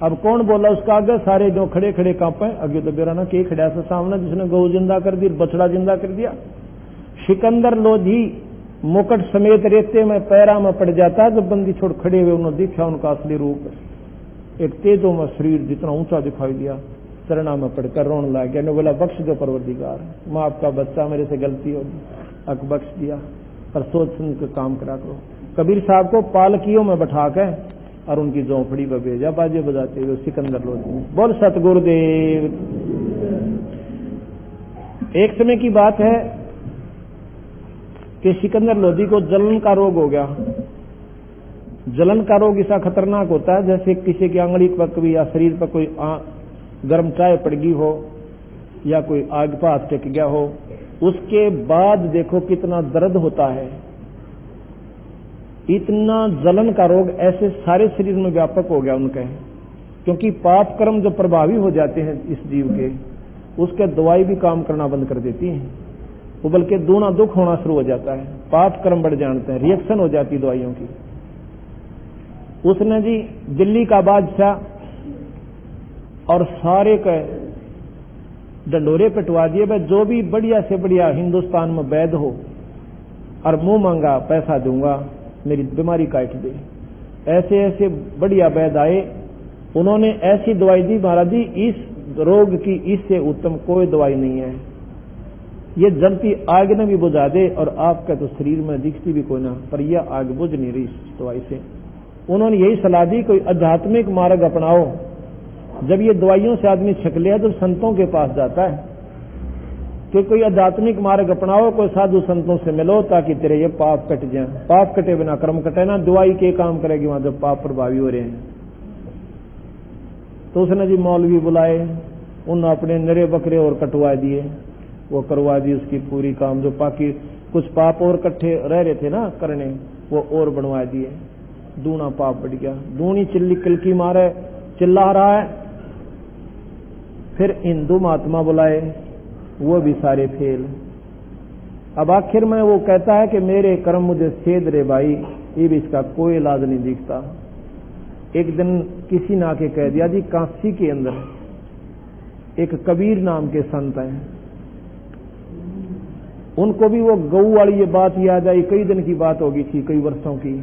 अब कौन बोला उसका आगे? सारे जो खड़े खड़े कांपे, अगे तो बेरा ना के खड़ा से सामने जिसने गौ जिंदा कर दी, बछड़ा जिंदा कर दिया। सिकंदर लोधी मुकट समेत रेते में पैरा में पड़ जाता है, जब बंदी छोड़ खड़े हुए उन्होंने देखा उनका असली रूप। एक तेजों में शरीर जितना ऊंचा दिखाई दिया, चरणा में पड़कर रोने लग गया। ने बोला बख्श दो परवरदिगार, मां आपका बच्चा मेरे से गलती होगी, अक बख्श दिया, पर सोच सुन के काम करा करो। कबीर साहब को पालकियों में बैठा के और उनकी झोंपड़ी पर भेजा, बाजे बजाते हुए सिकंदर लोधी। बोल सतगुरुदेव। एक समय की बात है कि सिकंदर लोधी को जलन का रोग हो गया। जलन का रोग ऐसा खतरनाक होता है जैसे किसी की आंगली पर कभी या शरीर पर कोई गर्म चाय पड़ गई हो, या कोई आग पर हाथ टेक गया हो, उसके बाद देखो कितना दर्द होता है। इतना जलन का रोग ऐसे सारे शरीर में व्यापक हो गया उनके, क्योंकि पाप कर्म जो प्रभावी हो जाते हैं इस जीव के, उसके दवाई भी काम करना बंद कर देती है, वो बल्कि दूना दुख होना शुरू हो जाता है, पाप कर्म बढ़ जाते हैं, रिएक्शन हो जाती दवाइयों की। उसने जी दिल्ली का बादशाह और सारे के डंडोरे पिटवा दिए, भाई जो भी बढ़िया से बढ़िया हिंदुस्तान में वैद्य हो और मुंह मांगा पैसा दूंगा, मेरी बीमारी काट दे। ऐसे ऐसे बढ़िया वैद्य आए, उन्होंने ऐसी दवाई दी, महाराज जी इस रोग की इससे उत्तम कोई दवाई नहीं है, ये जलती आग ने भी बुझा दे और आपका तो शरीर में दिखती भी कोई ना, पर यह आग बुझ नहीं रही इस दवाई से। उन्होंने यही सलाह दी, कोई आध्यात्मिक मार्ग अपनाओ। जब ये दवाइयों से आदमी छक लिया तो संतों के पास जाता है कि कोई आध्यात्मिक मार्ग अपनाओ, कोई साधु संतों से मिलो ताकि तेरे ये पाप कट जाए। पाप कटे बिना कर्म कटे ना, दवाई के काम करेगी वहां जब पाप प्रभावी हो रहे हैं। तो उसने जी मौलवी बुलाए, उन अपने नरे बकरे और कटवा दिए, वो करवा दी उसकी पूरी काम, जो बाकी कुछ पाप और इकट्ठे रह रहे थे ना करने, वो और बनवा दिए, दूना पाप बढ़ गया। दूनी चिल्ली किलकी मारे चिल्ला रहा है। फिर हिंदू महात्मा बुलाए, वो भी सारे फेल। अब आखिर में वो कहता है कि मेरे कर्म मुझे सेध रे भाई, ये भी इसका कोई इलाज नहीं दिखता। एक दिन किसी ने आके कह दिया जी काशी के अंदर एक कबीर नाम के संत हैं, उनको भी वो गऊ वाली ये बात याद आई, कई दिन की बात होगी थी, कई वर्षों की।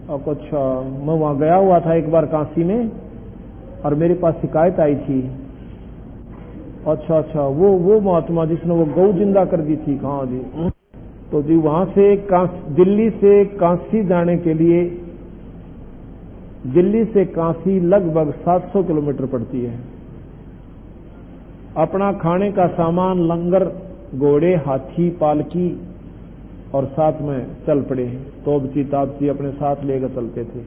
और कुछ मैं वहां गया हुआ था एक बार काशी में, और मेरे पास शिकायत आई थी। अच्छा, वो महात्मा जिसने वो गऊ जिंदा कर दी थी, कहाँ जी? तो जी वहां से दिल्ली से काशी जाने के लिए, दिल्ली से काशी लगभग 700 किलोमीटर पड़ती है। अपना खाने का सामान, लंगर, घोड़े, हाथी, पालकी और साथ में चल पड़े, तोबची ताबची अपने साथ लेकर चलते थे।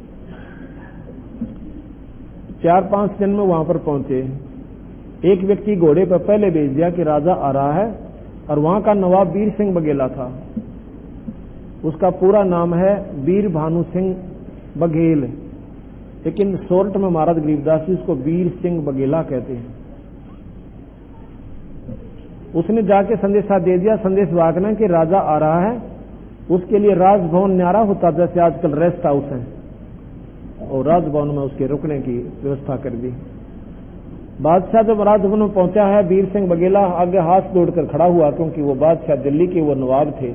4-5 दिन में वहां पर पहुंचे। एक व्यक्ति घोड़े पर पहले भेज दिया कि राजा आ रहा है, और वहां का नवाब वीर सिंह बघेला था। उसका पूरा नाम है वीर भानु सिंह बघेल, लेकिन शॉर्ट में महाराज गरीबदास जी उसको वीर सिंह बघेला कहते हैं। उसने जाके संदेशा दे दिया संदेश वाहक ने कि राजा आ रहा है, उसके लिए राजभवन न्यारा होता जैसे आजकल रेस्ट हाउस है, और राजभवन में उसके रुकने की व्यवस्था कर दी। बादशाह जब राजभवन में पहुंचा है, वीर सिंह बघेला आगे हाथ जोड़कर खड़ा हुआ, क्योंकि वो बादशाह दिल्ली के वो नवाब थे,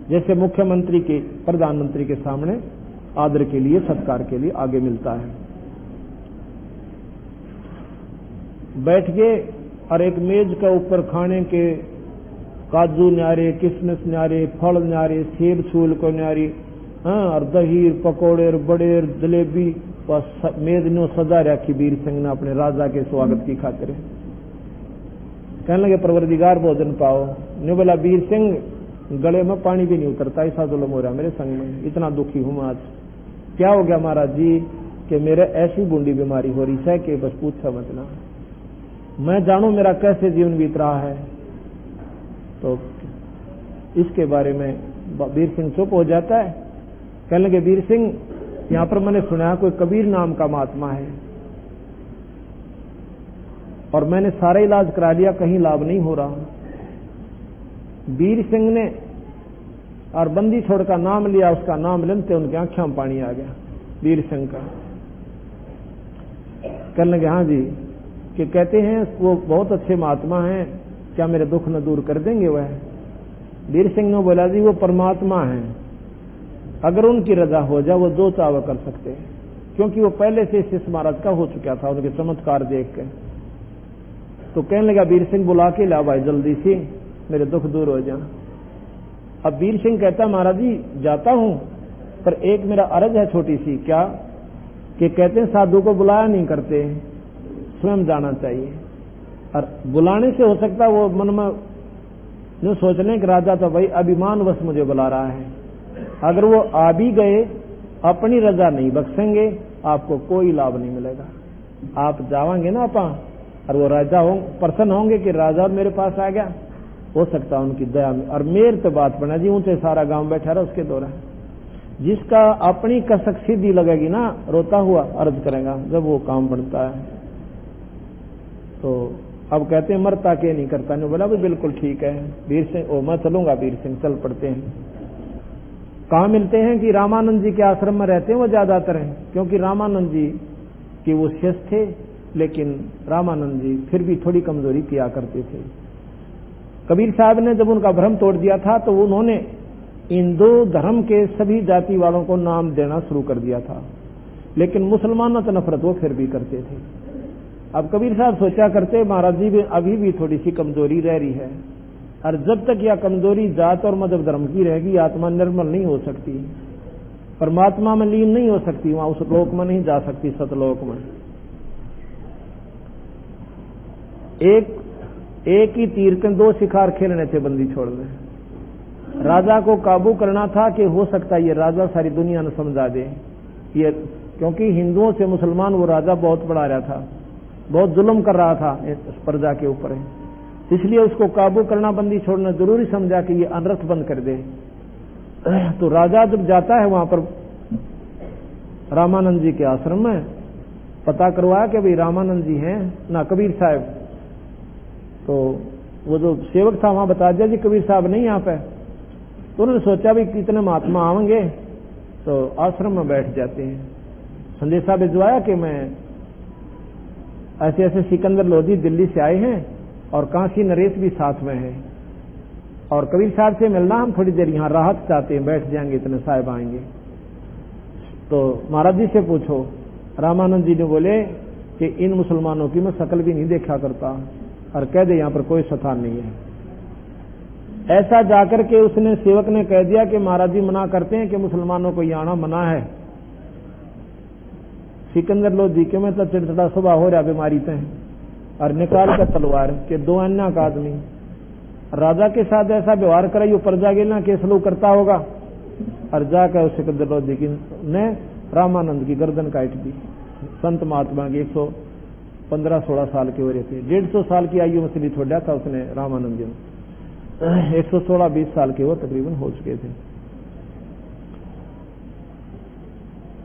जैसे मुख्यमंत्री के, प्रधानमंत्री के सामने आदर के लिए, सत्कार के लिए आगे मिलता है। बैठ गए और एक मेज के ऊपर खाने के काजू न्यारे, किशमिश न्यारे, फल न्यारे, सेब छूल को न्यारी, और दही, पकौड़े, बड़े, जलेबी, मेज नो सजा रखी वीर सिंह ने अपने राजा के स्वागत की खातिर। कहने लगे परवरदिगार भोजन पाओ। ने बोला वीर सिंह गले में पानी भी नहीं उतरता, ऐसा जुल्म हो रहा मेरे संग में, इतना दुखी हूं आज। क्या हो गया महाराज जी? कि मेरे ऐसी बूंदी बीमारी हो रही है कि बस पूछा मत ना, मैं जानू मेरा कैसे जीवन बीत रहा है। तो इसके बारे में वीर सिंह चुप हो जाता है। कहने लगे वीर सिंह, यहां पर मैंने सुना कोई कबीर नाम का महात्मा है, और मैंने सारा इलाज करा लिया, कहीं लाभ नहीं हो रहा। वीर सिंह ने और बंदी छोड़ का नाम लिया, उसका नाम लेते उनकी आंखों में पानी आ गया वीर सिंह का। कहने लगे हाँ जी, कि कहते हैं वो बहुत अच्छे महात्मा हैं, क्या मेरे दुख न दूर कर देंगे वह? वीर सिंह ने बोला जी वो परमात्मा है, अगर उनकी रजा हो जाए वो जो चाव कर सकते हैं, क्योंकि वो पहले से शिष्य महाराज का हो चुका था उनके चमत्कार देख के। तो कहने लगा वीर सिंह बुला के ला भाई जल्दी से, मेरे दुख दूर हो जाए। अब वीर सिंह कहता महाराज जी जाता हूं, पर एक मेरा अर्ज है छोटी सी। क्या? कि कहते हैं साधु को बुलाया नहीं करते, स्वयं जाना चाहिए। और बुलाने से हो सकता है वो मन में जो सोच लें कि राजा तो भाई अभिमानवश मुझे बुला रहा है, अगर वो आ भी गए अपनी रजा नहीं बख्शेंगे, आपको कोई लाभ नहीं मिलेगा। आप जाओगे ना अपा, और वो राजा हो प्रसन्न होंगे कि राजा मेरे पास आ गया, हो सकता है उनकी दया में। और मेर तो बात बना जी, ऊंचे सारा गांव बैठा रहा उसके दौरान। जिसका अपनी कसक सीधी लगेगी ना, रोता हुआ अर्ज करेगा जब वो काम बनता है। तो अब कहते हैं मरता के नहीं करता नहीं। बोला भी बिल्कुल ठीक है वीर सिंह, मैं चलूंगा वीर सिंह, चल पड़ते हैं। कहाँ मिलते हैं कि रामानंद जी के आश्रम में रहते हैं वो ज्यादातर हैं, क्योंकि रामानंद जी के वो शिष्य थे, लेकिन रामानंद जी फिर भी थोड़ी कमजोरी किया करते थे। कबीर साहब ने जब उनका भ्रम तोड़ दिया था तो उन्होंने इन दो धर्म के सभी जाति वालों को नाम देना शुरू कर दिया था, लेकिन मुसलमानों से नफरत वो फिर भी करते थे। अब कबीर साहब सोचा करते महाराज जी में अभी भी थोड़ी सी कमजोरी रह रही है, और जब तक यह कमजोरी जात और मजहब धर्म की रहेगी आत्मा निर्मल नहीं हो सकती, परमात्मा में लीन नहीं हो सकती, वहां उस लोक में नहीं जा सकती, सतलोक में। एक ही तीर के दो शिकार खेलने थे बंदी छोड़ने। राजा को काबू करना था कि हो सकता है ये राजा सारी दुनिया ने समझा दे, ये क्योंकि हिंदुओं से मुसलमान वो राजा बहुत बढ़ा रहा था, बहुत जुल्म कर रहा था इस प्रजा के ऊपर, इसलिए उसको काबू करना, बंदी छोड़ना जरूरी समझा कि ये अनर्थ बंद कर दे। तो राजा जब जाता है वहां पर रामानंद जी के आश्रम में, पता करवाया कि भाई रामानंद जी हैं ना कबीर साहब, तो वो जो सेवक था वहां बता दिया जी कबीर साहब नहीं यहाँ पे। तो उन्होंने सोचा भी कितने महात्मा आएंगे, तो आश्रम में बैठ जाते हैं। संदेशा भिजवाया कि मैं ऐसे ऐसे सिकंदर लोधी दिल्ली से आए हैं और काशी नरेश भी साथ में है, और कबीर साहब से मिलना, हम थोड़ी देर यहाँ राहत चाहते हैं, बैठ जाएंगे, इतने साहब आएंगे। तो महाराज जी से पूछो। रामानंद जी ने बोले कि इन मुसलमानों की मैं शकल भी नहीं देखा करता, और कह दे यहाँ पर कोई स्थान नहीं है। ऐसा जाकर के उसने सेवक ने कह दिया कि महाराज जी मना करते हैं कि मुसलमानों को यहाँ आना मना है। सिकंदर लोधी के में तो चिड़चिड़ा सुबह हो रहा बीमारी से, और निकाल कर तलवार के दो अन्ना का आदमी राजा के साथ ऐसा व्यवहार करे, यो प्रजा के ना के सलूक करता होगा, और जाकर उस सिकंदर लोधी ने रामानंद की गर्दन काट दी। संत महात्मा की 115-16 साल के हो रहे थे, 150 साल की आयु में से छोड़ा था उसने रामानंद जी ने, 116-20 साल के वो तकरीबन हो चुके थे।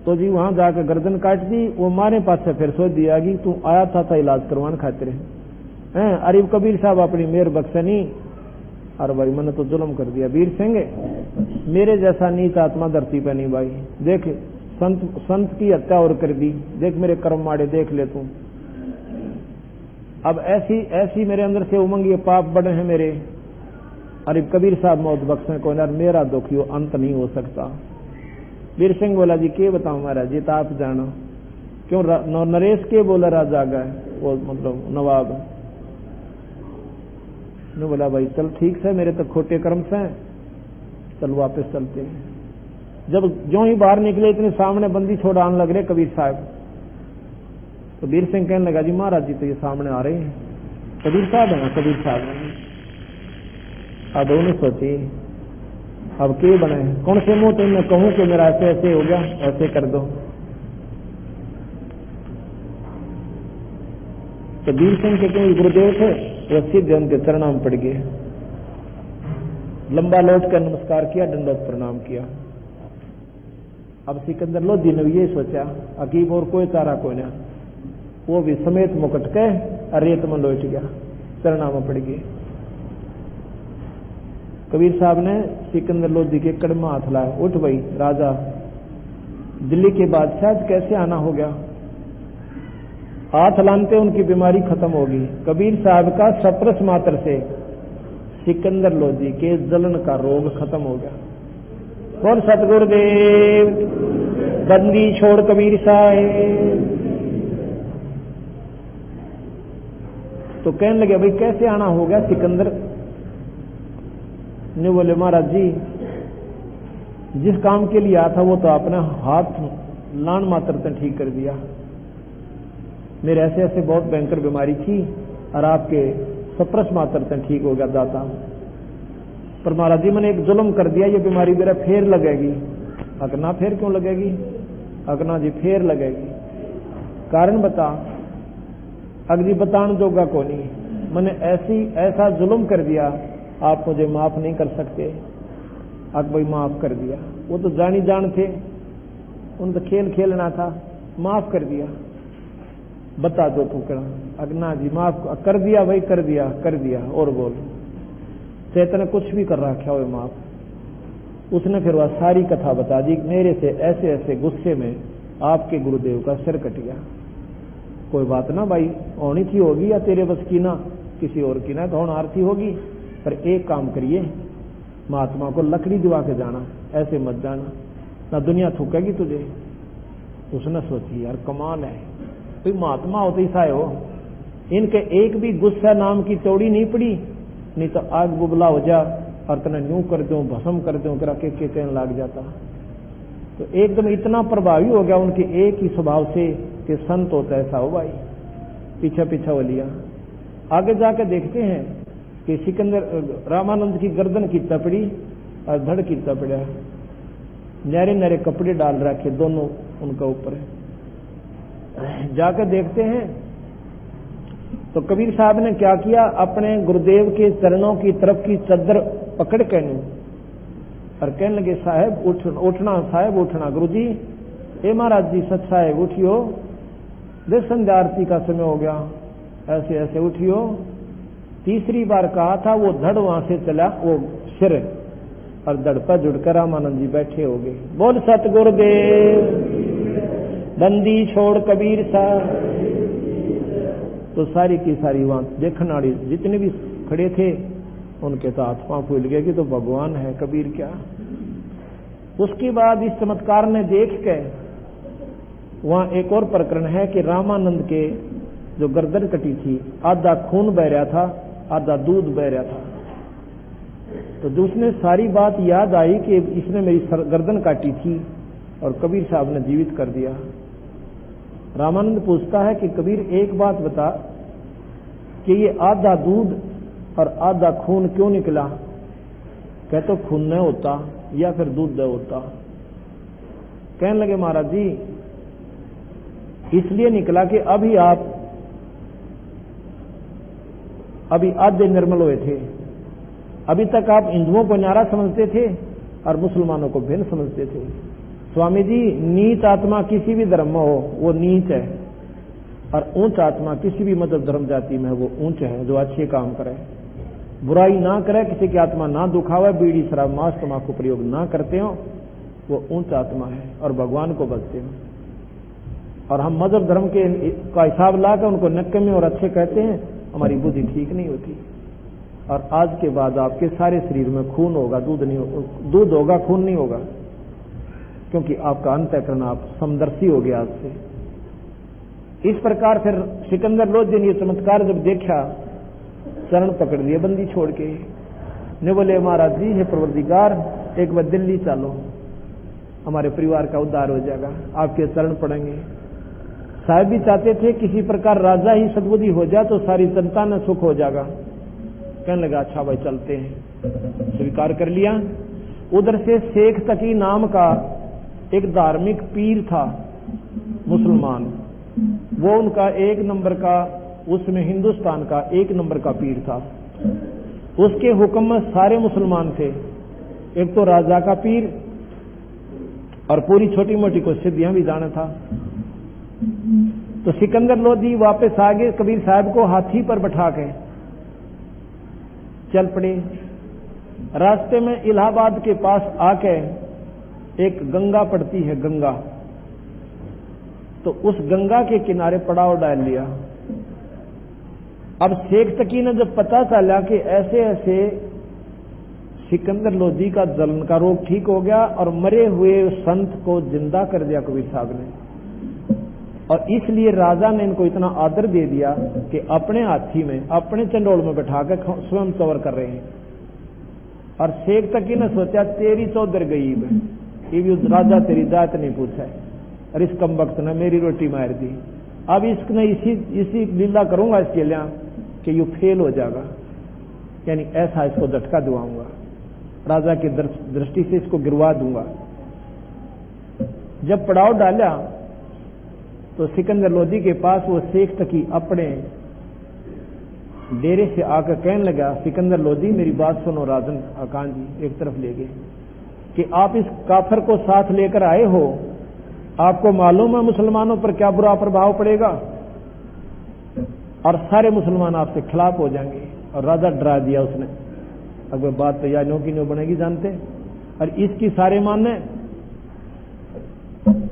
तो जी वहां जाकर गर्दन काट दी। वो मारे पास से फिर सोच दिया कि तू आया था इलाज करवाने खातिर है। अरे कबीर साहब अपनी मेहर बख्शनी, और भाई मैंने तो जुल्म कर दिया। वीर सिंह मेरे जैसा नीच आत्मा धरती पे नहीं भाई, देख संत की हत्या और कर दी, देख मेरे कर्म माड़े, देख ले तू। अब ऐसी मेरे अंदर से उमंग, ये पाप बड़े हैं मेरे। अरे कबीर साहब मौत बख्शे को, यार मेरा दुखियो अंत नहीं हो सकता। वीर सिंह बोला जी के बताऊं महाराज जी, तो आप जानो क्यों। नरेश के बोला राजा गए, वो मतलब नवाब ने बोला भाई चल ठीक से, मेरे तो खोटे कर्म से, चल वापस चलते हैं। जब जो ही बाहर निकले इतने सामने बंदी छोड़ आने लग रहे कबीर साहब। तो वीर सिंह कहने लगा जी महाराज जी तो ये सामने आ रहे हैं, कबीर साहब है ना, कबीर साहब है। अब उन्होंने सोची अब के बने, कौन से मुंह तो मैं कहूं कि मेरा ऐसे ऐसे हो गया, ऐसे कर दो। तो वीर सिंह के कहीं गुरुदेव थे, वो सीधे उनके चरणों में पड़ गए, लंबा लौट कर नमस्कार किया, दंडवत प्रणाम किया। अब सिकंदर लोधी ने ये सोचा अकीब और कोई चारा कोई ना, वो भी समेत मुकट के रेत में लौट गया, चरणों में पड़ गए। कबीर साहब ने सिकंदर लोधी के कड़म हाथ लाया, उठ भाई राजा, दिल्ली के बादशाह कैसे आना हो गया। हाथ लानते उनकी बीमारी खत्म होगी। कबीर साहब का सप्रस मात्र से सिकंदर लोधी के जलन का रोग खत्म हो गया। कौन सतगुरुदेव, बंदी छोड़ कबीर साहब। तो कहने लगे भाई कैसे आना हो गया। सिकंदर ने बोले महाराज जी जिस काम के लिए आया था वो तो आपने हाथ लान मात्र से ठीक कर दिया। मेरे ऐसे ऐसे बहुत भयंकर बीमारी थी और आपके सप्रस मात्र से ठीक हो गया दाता। पर महाराज जी मैंने एक जुल्म कर दिया, ये बीमारी मेरा फेर लगेगी। अगना फेर क्यों लगेगी? अगना जी फेर लगेगी। कारण बता। अगली बतान जोगा को नहीं, मैंने ऐसा जुल्म कर दिया, आप मुझे माफ नहीं कर सकते। भाई माफ कर दिया, वो तो जानी जान थे, उन तो खेल खेलना था, माफ कर दिया, बता दो तू क्या? अगना जी माफ कर दिया भाई, कर दिया कर दिया, और बोल चेतन ने कुछ भी कर रखा हो माफ। उसने फिर वह सारी कथा बता दी, मेरे से ऐसे ऐसे गुस्से में आपके गुरुदेव का सिर कट गया। कोई बात ना भाई, होनी थी होगी, या तेरे बस की ना किसी और की ना, तो होनार थी होगी, पर एक काम करिए, महात्मा को लकड़ी दिवा के जाना, ऐसे मत जाना, ना दुनिया थूकेगी तुझे। उसने सोची यार कमाल है, कोई महात्मा होते ही साए हो, इनके एक भी गुस्सा नाम की तोड़ी नहीं पड़ी, नहीं तो आग बुबला हो जा और तना यूं कर दूं, भस्म कर दूं, करा के कहने लग जाता। तो एकदम इतना प्रभावी हो गया उनके एक ही स्वभाव से कि संत होता ऐसा हो भाई। पीछा पीछा हो लिया। आगे जाकर देखते हैं कि सिकंदर रामानंद की गर्दन की तपड़ी और धड़ की तपड़ा, नरे नरे कपड़े डाल रखे दोनों उनका ऊपर। जाकर देखते हैं तो कबीर साहब ने क्या किया, अपने गुरुदेव के चरणों की तरफ की चद्दर पकड़ के और कहने लगे साहब उठना, साहब उठना। गुरुजी, ए महाराज जी, सच साहब उठियो, देख संध्या आरती का समय हो गया, ऐसे ऐसे उठियो। तीसरी बार कहा था, वो धड़ वहां से चला, वो सिर और धड़ पर जुड़कर रामानंद जी बैठे हो गए। बोल सतगुरुदेव, बंदी छोड़ कबीर साहब। तो सारी की सारी वहां देखने वाली जितने भी खड़े थे उनके तो हाथ पांव फूल गए कि तो भगवान है कबीर क्या। उसके बाद इस चमत्कार ने देख के वहां एक और प्रकरण है कि रामानंद के जो गर्दन कटी थी, आधा खून बह रहा था, आधा दूध बह रहा था। तो उसने सारी बात याद आई कि इसने मेरी गर्दन काटी थी और कबीर साहब ने जीवित कर दिया। रामानंद पूछता है कि कबीर एक बात बता कि ये आधा दूध और आधा खून क्यों निकला? कहते तो खून न होता या फिर दूध न होता। कहने लगे महाराज जी, इसलिए निकला कि अभी आधे निर्मल हुए थे। अभी तक आप हिंदुओं को न्यारा समझते थे और मुसलमानों को भिन्न समझते थे। स्वामी जी, नीच आत्मा किसी भी धर्म में हो वो नीच है, और ऊंच आत्मा किसी भी मतलब धर्म जाति में वो ऊंच है, जो अच्छे काम करे, बुराई ना करे, किसी की आत्मा ना दुखावे, बीड़ी शराब मांस तंबाकू प्रयोग ना करते हो, वो ऊंच आत्मा है और भगवान को बचते हो। और हम मजहब धर्म के का हिसाब लाकर उनको नक्कमे और अच्छे कहते हैं, हमारी बुद्धि ठीक नहीं होती। और आज के बाद आपके सारे शरीर में खून होगा, दूध नहीं होगा, दूध होगा, खून नहीं होगा, क्योंकि आपका अंतःकरण आप समदर्शी हो गया आज से। इस प्रकार फिर सिकंदर लोधी ने ये चमत्कार जब देखा, चरण पकड़ लिए बंदी छोड़ के, ने बोले महाराज जी, हे परवरदिगार, एक बार दिल्ली चलो, हमारे परिवार का उद्धार हो जाएगा, आपके चरण पड़ेंगे। साहब भी चाहते थे किसी प्रकार राजा ही सद्बुद्धि हो जाए तो सारी जनता में सुख हो जाएगा। कहने लगा अच्छा भाई चलते हैं, स्वीकार कर लिया। उधर से शेख तकी नाम का एक धार्मिक पीर था मुसलमान, वो उनका एक नंबर का, उसमें हिंदुस्तान का एक नंबर का पीर था। उसके हुक्म में सारे मुसलमान थे, एक तो राजा का पीर और पूरी छोटी मोटी को सिद्धियां भी जाना था। तो सिकंदर लोधी वापस आ गए, कबीर साहब को हाथी पर बैठा के चल पड़े। रास्ते में इलाहाबाद के पास आके एक गंगा पड़ती है, गंगा, तो उस गंगा के किनारे पड़ाव डाल लिया। अब शेख तकी ने जब पता चला कि ऐसे ऐसे सिकंदर लोधी का जलन का रोग ठीक हो गया और मरे हुए संत को जिंदा कर दिया कबीर साहब ने, और इसलिए राजा ने इनको इतना आदर दे दिया कि अपने हाथी में, अपने चंडोल में बैठाकर स्वयं कवर कर रहे हैं। और शेख तकी ने सोचा तेरी चौधर गई है, ये राजा तेरी जात नहीं पूछा है, और इस कम वक्त ने मेरी रोटी मार दी। अब इसने इसी लीला करूंगा इसके लिए कि यू फेल हो जाएगा, यानी ऐसा इसको झटका दिवाऊंगा, राजा की दृष्टि से इसको गिरवा दूंगा। जब पड़ाव डाला तो सिकंदर लोधी के पास वो शेख तकी अपने डेरे से आकर कहने लगा, सिकंदर लोधी मेरी बात सुनो। राजन अकान जी एक तरफ ले गए, कि आप इस काफिर को साथ लेकर आए हो, आपको मालूम है मुसलमानों पर क्या बुरा प्रभाव पड़ेगा और सारे मुसलमान आपसे खिलाफ हो जाएंगे। और राजा डरा दिया उसने। अगर बात तो यानियों की नहीं बनेगी जानते, और इसकी सारे मानने।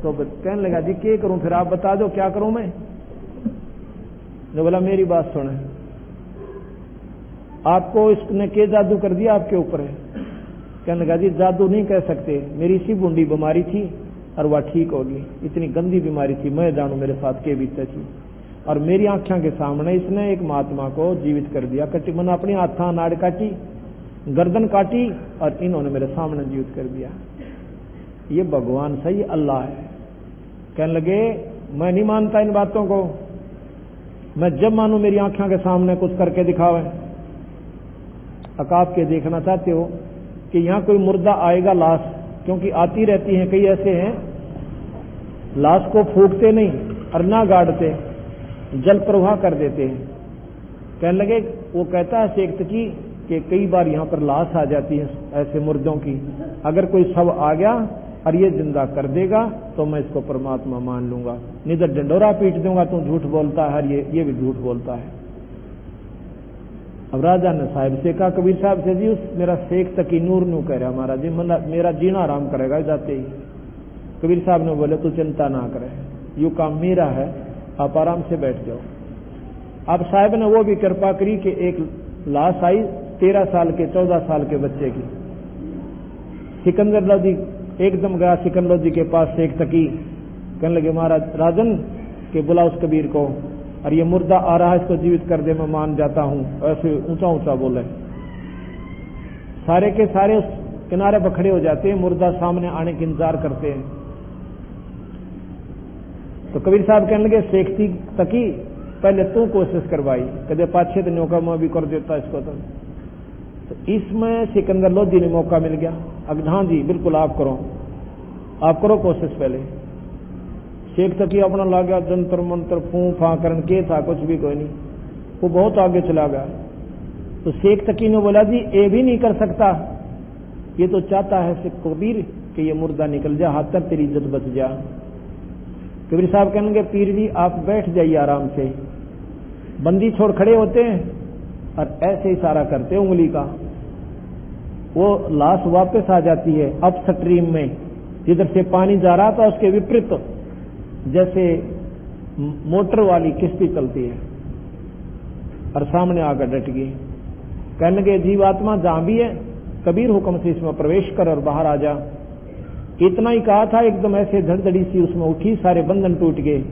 तो कहने लगा जी क्या करूं, फिर आप बता दो क्या करूं मैं। ने बोला मेरी बात सुने, आपको इसने के जादू कर दिया आपके ऊपर है। कहने लगा जी जादू नहीं कह सकते, मेरी सी बूंदी बीमारी थी और वह ठीक होगी। इतनी गंदी बीमारी थी, मैं जानू मेरे साथ के बीते थी, और मेरी आंखों के सामने इसने एक महात्मा को जीवित कर दिया। कटी मैंने अपनी हाथा नाड़ काटी, गर्दन काटी, और इन्होंने मेरे सामने जीवित कर दिया। ये भगवान सही अल्लाह है। कहने लगे मैं नहीं मानता इन बातों को, मैं जब मानू मेरी आंखों के सामने कुछ करके दिखावे। आप के देखना चाहते हो कि यहां कोई मुर्दा आएगा लाश, क्योंकि आती रहती हैं, कई ऐसे हैं लाश को फूकते नहीं और ना गाड़ते, जल प्रवाह कर देते हैं। कहने लगे वो कहता है शेख तकी कि कई बार यहां पर लाश आ जाती है ऐसे मुर्दों की, अगर कोई शव आ गया और ये जिंदा कर देगा तो मैं इसको परमात्मा मान लूंगा, नहीं तो डंडोरा पीट दूंगा, तू झूठ बोलता है, ये भी झूठ बोलता है। अब राजा ने साहब से कहा, कबीर साहब से जी उस मेरा शेख तकी नूर नू कह रहा महाराज जी, मेरा जीना आराम करेगा जाते ही। कबीर साहब ने बोले तू चिंता ना करे, यू काम मेरा है, आप आराम से बैठ जाओ। अब साहब ने वो भी कृपा करी कि एक लाश आई 13 साल के 14 साल के बच्चे की। सिकंदर लोधी एकदम गया सिकंदर लोधी के पास शेख तकी, कहने लगे महाराज राजन के बुला उस कबीर को, और ये मुर्दा आ रहा है इसको जीवित कर दे, मैं मान जाता हूं। ऐसे ऊंचा ऊंचा बोले, सारे के सारे उस किनारे पर खड़े हो जाते हैं, मुर्दा सामने आने का इंतजार करते हैं। तो कबीर साहब कहने लगे शेख तकी पहले तू कोशिश करवाई, कदे पाछे तो न्यों का मैं भी कर देता इसको। तो इसमें सिकंदर लोधी ने मौका मिल गया। अब हाँ जी बिल्कुल आप करो कोशिश। पहले शेख तकी अपना ला गया, जंतर मंत्र फू फा करन के था, कुछ भी कोई नहीं, वो बहुत आगे चला गया। तो शेख तकी ने बोला जी ये भी नहीं कर सकता, ये तो चाहता है शेख कबीर कि ये मुर्दा निकल जा, हाथ तक तेरी इज्जत बच जा। कबीर साहब कहेंगे पीर जी आप बैठ जाइए आराम से। बंदी छोड़ खड़े होते हैं और ऐसे इशारा करते उंगली का, वो लाश वापस आ जाती है अप स्ट्रीम में, जिधर से पानी जा रहा था उसके विपरीत, जैसे मोटर वाली किश्ती चलती है, और सामने आकर डट गई। कहने लगे जीवात्मा जहां भी है कबीर हुक्म से इसमें प्रवेश कर और बाहर आ जा। इतना ही कहा था, एकदम ऐसे धड़धड़ी सी उसमें उठी, सारे बंधन टूट गए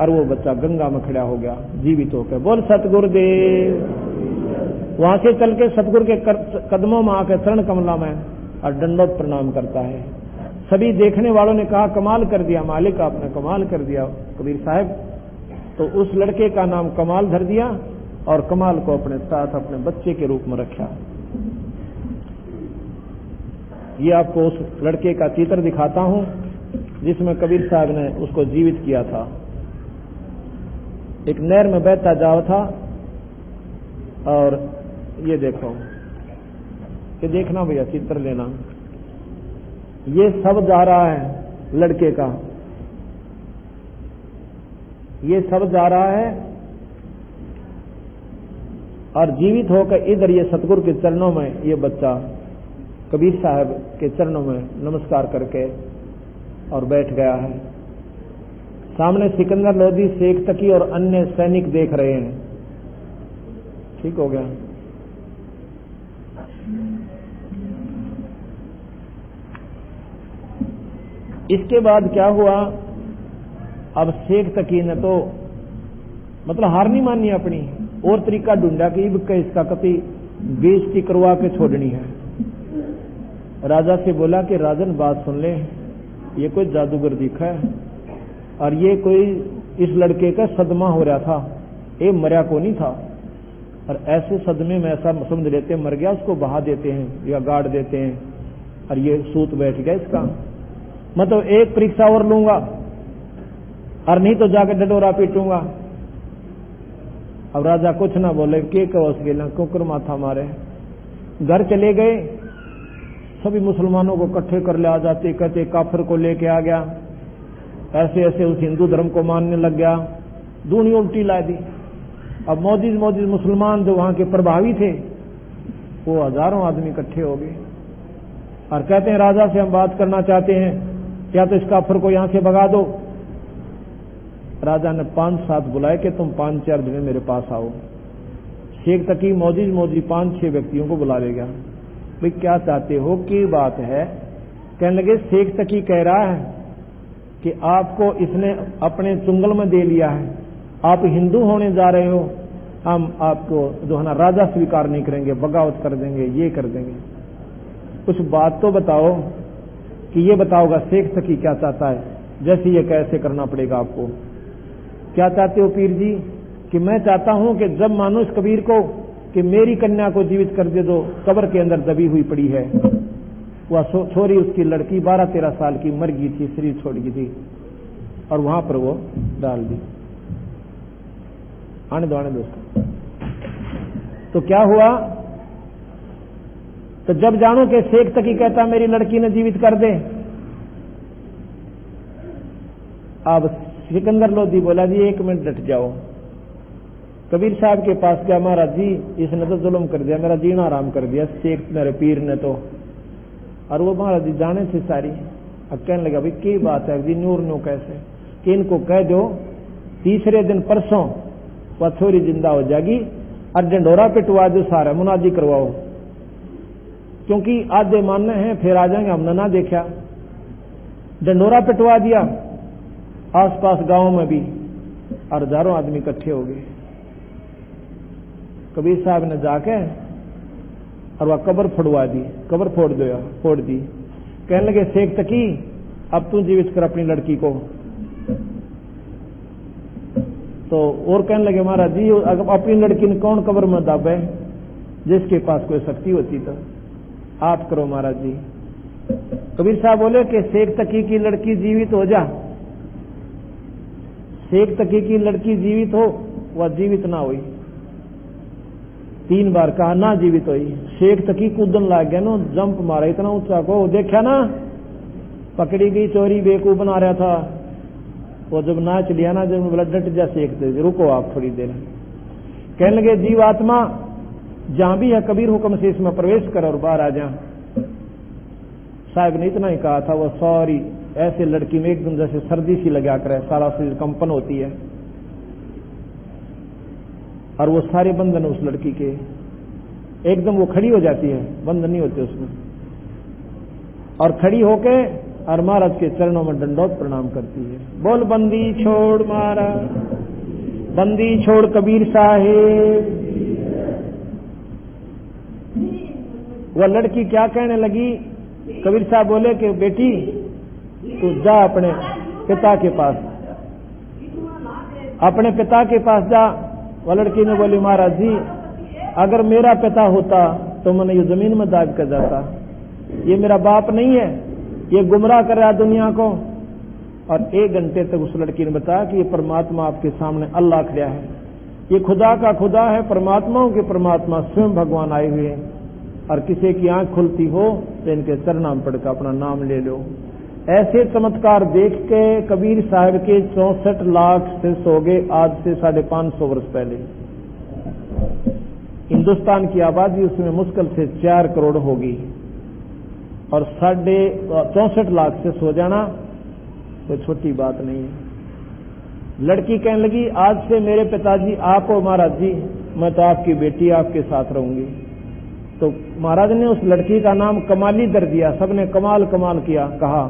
और वो बच्चा गंगा में खड़ा हो गया जीवित होकर। बोल सतगुरुदेव। वहां से चल के सतगुरु के कदमों में आकर चरण कमला में और दंडोत प्रणाम करता है। सभी देखने वालों ने कहा कमाल कर दिया मालिक, आपने कमाल कर दिया कबीर साहब। तो उस लड़के का नाम कमाल धर दिया और कमाल को अपने साथ अपने बच्चे के रूप में रखा। ये आपको उस लड़के का चित्र दिखाता हूं जिसमें कबीर साहब ने उसको जीवित किया था। एक नहर में बहता जाव था, और ये देखो, ये देखना भैया चित्र लेना, ये सब जा रहा है लड़के का, ये सब जा रहा है और जीवित होकर इधर ये सतगुरु के चरणों में ये बच्चा कबीर साहब के चरणों में नमस्कार करके और बैठ गया है। सामने सिकंदर लोधी, शेख तकी और अन्य सैनिक देख रहे हैं। ठीक हो गया। इसके बाद क्या हुआ, अब शेख तकी ने तो मतलब हार नहीं मानी अपनी, और तरीका ढूंढा कि इसका कति बेइज्जती करवा के छोड़नी है। राजा से बोला कि राजन बात सुन ले, ये कोई जादूगर दिखा है और ये कोई इस लड़के का सदमा हो रहा था, ये मरा को नहीं था, और ऐसे सदमे में ऐसा समझ लेते मर गया, उसको बहा देते हैं या गाड़ देते हैं, और ये सूत बैठ गया इसका। मतलब एक परीक्षा और लूंगा और नहीं तो जाकर डडोरा पीटूंगा। अब राजा कुछ ना बोले, के कहो उसके ना कुकर माथा मारे। घर चले गए, सभी मुसलमानों को इकट्ठे कर ले आ जाते, कहते काफिर को लेके आ गया, ऐसे ऐसे उस हिंदू धर्म को मानने लग गया, दुनिया उल्टी ला दी। अब मौजूद मुसलमान जो वहां के प्रभावी थे वो हजारों आदमी इकट्ठे हो गए और कहते हैं राजा से हम बात करना चाहते हैं, क्या तो इस काफिर को यहां से भगा दो। राजा ने 5-7 बुलाए कि तुम 5-4 दिन मेरे पास आओ। शेख तकी मौजूद 5-6 व्यक्तियों को बुला ले गया। भाई क्या चाहते हो, की बात है? कहने लगे शेख तकी कह रहा है कि आपको इसने अपने चुंगल में दे लिया है, आप हिंदू होने जा रहे हो, हम आपको जो है ना राजा स्वीकार नहीं करेंगे, बगावत कर देंगे, ये कर देंगे। कुछ बात तो बताओ कि ये बताओगा शेख तकी क्या चाहता है, जैसे ये कैसे करना पड़ेगा आपको। क्या चाहते हो पीर जी? कि मैं चाहता हूं कि जब मानो इस कबीर को कि मेरी कन्या को जीवित कर दे दो, कब्र के अंदर दबी हुई पड़ी है, वह छोरी उसकी लड़की 12-13 साल की मर गई थी, शरीर छोड़ गई थी और वहां पर वो डाल दी। आने दो दोस्तों। तो क्या हुआ? तो जब जानो कि शेख तकी कहता मेरी लड़की ने जीवित कर दे, अब सिकंदर लोधी बोला जी 1 मिनट डट जाओ। कबीर साहब के पास गया, महाराज जी इसने तो जुल्म कर दिया, मेरा जीना आराम कर दिया शेख मेरे पीर ने तो। और वो महाराज जी जाने से सारी। अब कहने लगा भाई की बात है जी, नूर नो कैसे कि इनको कह दो तीसरे दिन परसों वह छोरी जिंदा हो जाएगी और डंडोरा पिटवा दो, सारा मुनादी करवाओ, क्योंकि आधे मानने हैं फिर आ जाएंगे, हमने ना देखा। डंडोरा पिटवा दिया आसपास गांव में भी और हजारों आदमी इकट्ठे हो गए। कबीर साहब ने जाके और वह कब्र फोड़वा दी, कब्र फोड़ दी। कहने लगे शेख तकी अब तू जीवित कर अपनी लड़की को। तो और कहने लगे महाराज जी अपनी लड़की ने कौन कब्र में दाबे, जिसके पास कोई शक्ति होती तो आप करो महाराज जी। कबीर साहब बोले कि शेख तकी की लड़की जीवित हो जा। शेख तकी की लड़की जीवित हो, वह जीवित ना हुई। 3 बार कहा ना जीवित हुई। शेख तकी कूदन लग गया ना, जंप मारा इतना ऊंचा को, देखा ना पकड़ी गई चोरी बेवकूफ बना रहा था। वो जब नाच लिया ना, जब बोला डट जा शेख तकी, रुको आप थोड़ी देर। कहने लगे जीवात्मा जहां भी है कबीर हुक्म से इसमें प्रवेश कर और बाहर आ जा। साहब ने इतना ही कहा था, वो सॉरी ऐसे लड़की में एकदम जैसे सर्दी सी लगा कर सारा शरीर कंपन होती है और वो सारे बंधन उस लड़की के एकदम वो खड़ी हो जाती है, बंधन नहीं होते उसमें, और खड़ी होके और महाराज के चरणों में दंडोत प्रणाम करती है। बोल बंदी छोड़ महाराज, बंदी छोड़ कबीर साहेब। वह लड़की क्या कहने लगी? कबीर साहब बोले कि बेटी तू जा अपने पिता के पास, अपने पिता के पास जा। वह लड़की ने बोली महाराज जी अगर मेरा पिता होता तो मैंने ये जमीन में दाग कर जाता, ये मेरा बाप नहीं है, ये गुमराह कर रहा दुनिया को। और 1 घंटे तक उस लड़की ने बताया कि ये परमात्मा आपके सामने अल्लाह खड़ा है, ये खुदा का खुदा है, परमात्माओं के परमात्मा स्वयं भगवान आए हुए हैं, और किसी की आंख खुलती हो तो इनके चरणाम पढ़कर अपना नाम ले लो। ऐसे चमत्कार देख के कबीर साहब के 64 लाख से सो गए आज से 550 वर्ष पहले। हिंदुस्तान की आबादी उसमें मुश्किल से 4 करोड़ होगी और 64 लाख से सो जाना कोई छोटी बात नहीं है। लड़की कहने लगी आज से मेरे पिताजी आप हो महाराज जी, मैं तो आपकी बेटी आपके साथ रहूंगी। तो महाराज ने उस लड़की का नाम कमाली दर दिया, सबने कमाल कमाल किया, कहा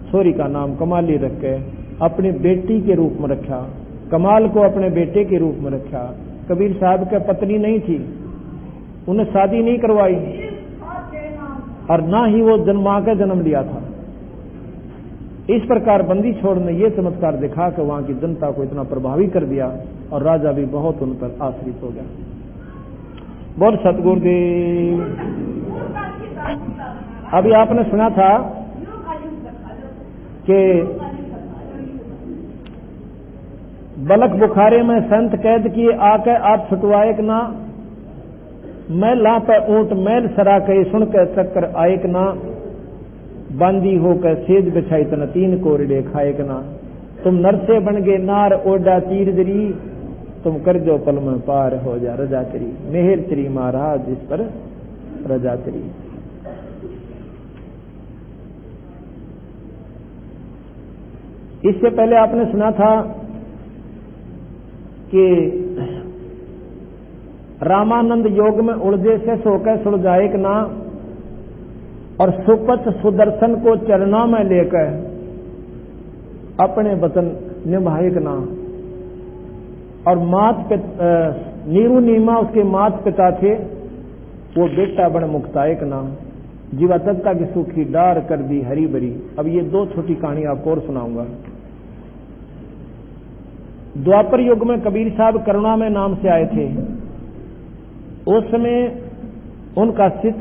छोरी का नाम कमाली रख के अपनी बेटी के रूप में रखा, कमाल को अपने बेटे के रूप में रखा। कबीर साहब की पत्नी नहीं थी, उन्हें शादी नहीं करवाई और ना ही वो मां का जन्म लिया था। इस प्रकार बंदी छोड़ ने ये चमत्कार दिखा कि वहां की जनता को इतना प्रभावी कर दिया और राजा भी बहुत उन पर आश्रित हो गया। बोल सतगुरुदेव। अभी आपने सुना था कि बलक बुखारे में संत कैद किए आके आप छुटवाए कि ना, मैला पे ऊंट मैल सरा के सुन के चक्कर आयक ना, बांदी हो के सेज बिछाई तन तीन कोरडे खाएक ना। तुम नरसे बन गए नार ओडा तीर दरी, तुम कर दो पल में पार हो जा रजा तेरी। मेहर तेरी महाराज जिस पर रजा तेरी। इससे पहले आपने सुना था कि रामानंद योग में उलझे से सोकर सुलझाएक ना, और सुपथ सुदर्शन को चरणों में लेकर अपने वतन निभाएक ना। और नीरू नीमा उसके मात पिता थे, वो बेटा बन मुक्तायक ना। जीवा दत्ता की सूखी डार कर दी हरी भरी। अब ये दो छोटी कहानी आपको और सुनाऊंगा। द्वापर युग में कबीर साहब करुणा में नाम से आए थे। उस समय उनका सिख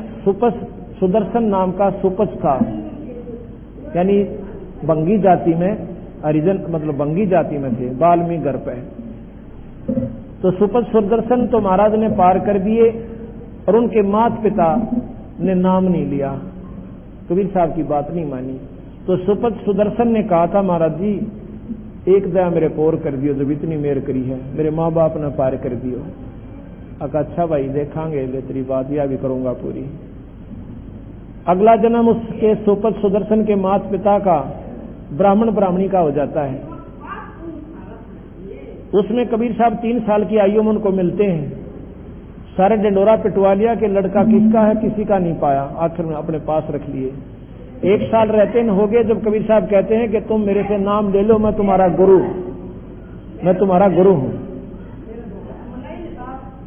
सुदर्शन नाम का सुपच था, यानी बंगी जाति में, हरिजन मतलब बंगी जाति में थे, बाल्मीकि घर पे। तो सुपच सुदर्शन तो महाराज ने पार कर दिए, और उनके माता पिता ने नाम नहीं लिया, कबीर साहब की बात नहीं मानी। तो सुपच सुदर्शन ने कहा था, महाराज जी एक दया मेरे पोर कर दियो, जब इतनी मेहर करी है, मेरे माँ बाप ने पार कर दियो। अच्छा भाई देखांगे, ले तेरी बात यह भी करूंगा पूरी। अगला जन्म उसके सुपच सुदर्शन के माता पिता का ब्राह्मण ब्राह्मणी का हो जाता है। उसमें कबीर साहब 3 साल की आयु में उनको मिलते हैं। सारे डंडोरा पिटवा लिया कि लड़का किसका है, किसी का नहीं पाया, आखिर में अपने पास रख लिए। 1 साल रहते हो गए जब कबीर साहब कहते हैं कि तुम मेरे से नाम ले लो, मैं तुम्हारा गुरु हूं।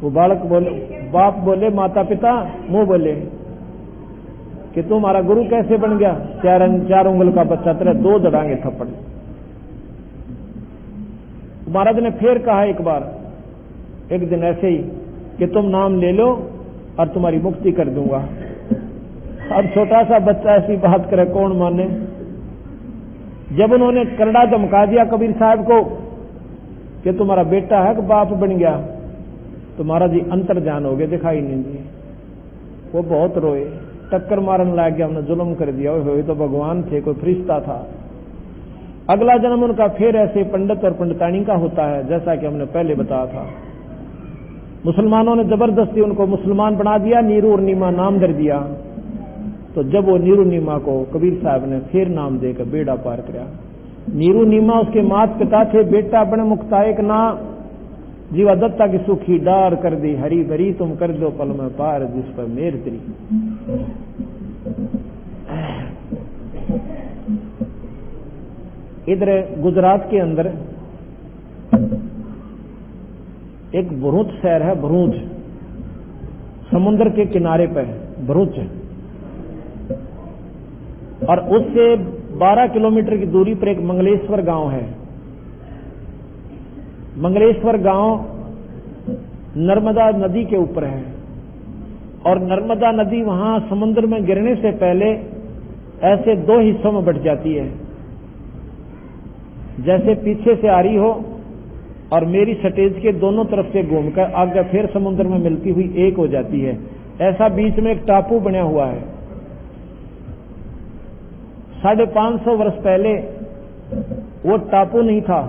वो बालक बोले, बाप बोले, माता पिता मुंह बोले कि तुम्हारा गुरु कैसे बन गया? 4 उंगल का बच्चा तेरे 2 दड़ांगे थप्पड़। महाराज ने फिर कहा एक बार, एक दिन ऐसे ही कि तुम नाम ले लो और तुम्हारी मुक्ति कर दूंगा। अब छोटा सा बच्चा ऐसी बात करे कौन माने। जब उन्होंने करड़ा धमका दिया कबीर साहब को कि तुम्हारा बेटा है कि बाप बन गया, तो महाराज जी अंतर्जान हो गए, दिखाई नहीं दिए। वो बहुत रोए, टक्कर मारने लग गया, हमने जुल्म कर दिया। वो तो भगवान थे, कोई फरिश्ता था। अगला जन्म उनका फिर ऐसे पंडित और पंडितानी का होता है, जैसा कि हमने पहले बताया था। मुसलमानों ने जबरदस्ती उनको मुसलमान बना दिया, नीरू और नीमा नाम दे दिया। तो जब वो नीरू नीमा को कबीर साहब ने फिर नाम देकर बेड़ा पार किया। नीरू नीमा उसके माता पिता थे, बेटा बन मुक्तायक ना, जीवा दत्ता की सूखी डार कर दी हरी भरी, तुम कर दो पल में पार जिस पर मेर तेरी। इधर गुजरात के अंदर एक भरूच शहर है, भरूच समुद्र के किनारे पर भरूच, और उससे 12 किलोमीटर की दूरी पर एक मंगलेश्वर गांव है। मंगलेश्वर गांव नर्मदा नदी के ऊपर है, और नर्मदा नदी वहां समुद्र में गिरने से पहले ऐसे 2 हिस्सों में बट जाती है, जैसे पीछे से आ रही हो और मेरी सटेज के दोनों तरफ से घूमकर आगे फिर समुद्र में मिलती हुई एक हो जाती है। ऐसा बीच में एक टापू बना हुआ है। 550 वर्ष पहले वो टापू नहीं था,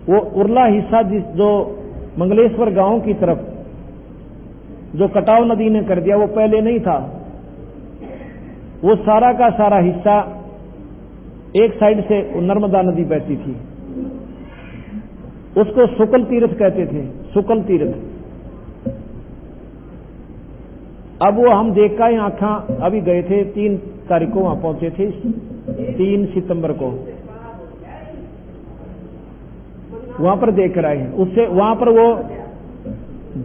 वो उरला हिस्सा जो मंगलेश्वर गांव की तरफ जो कटाव नदी ने कर दिया, वो पहले नहीं था। वो सारा का सारा हिस्सा एक साइड से नर्मदा नदी बहती थी, उसको शुक्ल तीर्थ कहते थे, शुक्ल तीर्थ। अब वो हम देख का आंखा अभी गए थे, 3 तारीख को वहां पहुंचे थे, 3 सितंबर को वहां पर देख कर आए हैं। उससे वहां पर वो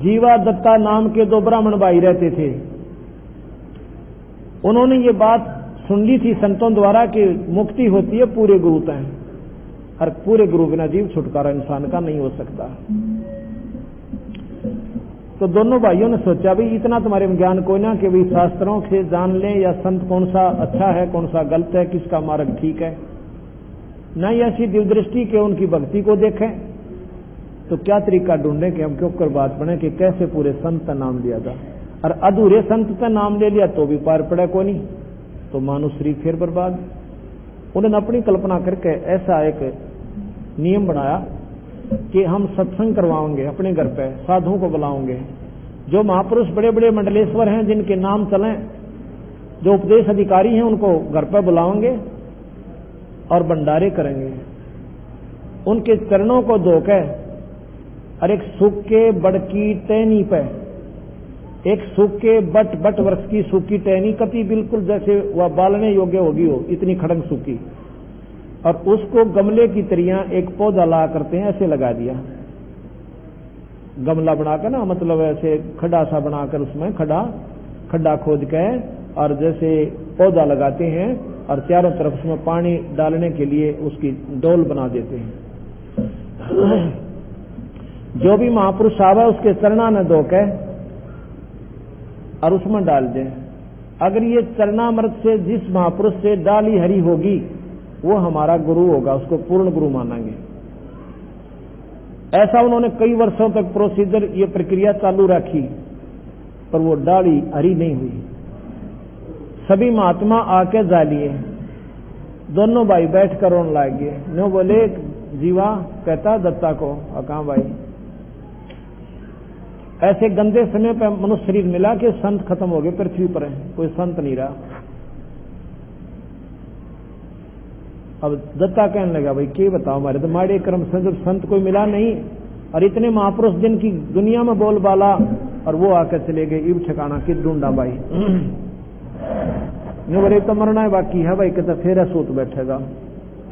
जीवा दत्ता नाम के 2 ब्राह्मण भाई रहते थे। उन्होंने ये बात सुन ली थी संतों द्वारा कि मुक्ति होती है पूरे गुरु तय, और पूरे गुरु बिना जीव छुटकारा इंसान का नहीं हो सकता। तो दोनों भाइयों ने सोचा भी इतना तुम्हारे में ज्ञान कोई ना कि भाई शास्त्रों से जान लें या संत कौन सा अच्छा है कौन सा गलत है, किसका मार्ग ठीक है, न ही ऐसी दिव्यदृष्टि के उनकी भक्ति को देखें। तो क्या तरीका ढूंढें कि हम क्यों कर बात बने कि कैसे पूरे संत का नाम लिया जाए। और अधूरे संत पे नाम ले लिया तो भी पार पड़ा को नहीं, तो मानो शरीर फिर बर्बाद। उन्होंने अपनी कल्पना करके ऐसा एक नियम बनाया कि हम सत्संग करवाएंगे अपने घर पे, साधुओं को बुलाओगे, जो महापुरुष बड़े बड़े मंडलेश्वर हैं जिनके नाम चलें, जो उपदेश अधिकारी हैं उनको घर पर बुलाएंगे और भंडारे करेंगे। उनके चरणों को धोकर और एक सूखे बड़की टहनी पे, एक सूखे बट वर्ष की सूखी टहनी, कति बिल्कुल जैसे वह बालने योग्य होगी हो, इतनी खड़ंग सूखी, और उसको गमले की तरह एक पौधा ला करते हैं ऐसे लगा दिया, गमला बनाकर ना, मतलब ऐसे खड्डा सा बनाकर उसमें खड्डा खोद के और जैसे पौधा लगाते हैं और चारों तरफ उसमें पानी डालने के लिए उसकी डोल बना देते हैं। जो भी महापुरुष आवे उसके चरणा न धोके और उसमें डाल दें। अगर ये चरणामृत से जिस महापुरुष से डाली हरी होगी वो हमारा गुरु होगा, उसको पूर्ण गुरु मानेंगे। ऐसा उन्होंने कई वर्षों तक प्रोसीजर, ये प्रक्रिया चालू रखी, पर वो डाली हरी नहीं हुई। सभी महात्मा आके जा लिए, दोनों भाई बैठ कर रोने लग गए। नो बोले जीवा कहता दत्ता को, कहां भाई, ऐसे गंदे समय पर मनुष्य शरीर मिला कि संत खत्म हो गए पृथ्वी पर, कोई संत नहीं रहा। अब दत्ता कहने लगा भाई क्या बताओ, हमारे तो माड़े कर्म से जब संत कोई मिला नहीं, और इतने महापुरुष जिनकी दुनिया में बोलबाला, और वो आकर चले गए, इब ठिकाना कि ढूंढा भाई। बोले तो मरना है बाकी है भाई, कहता फिर सूत बैठेगा,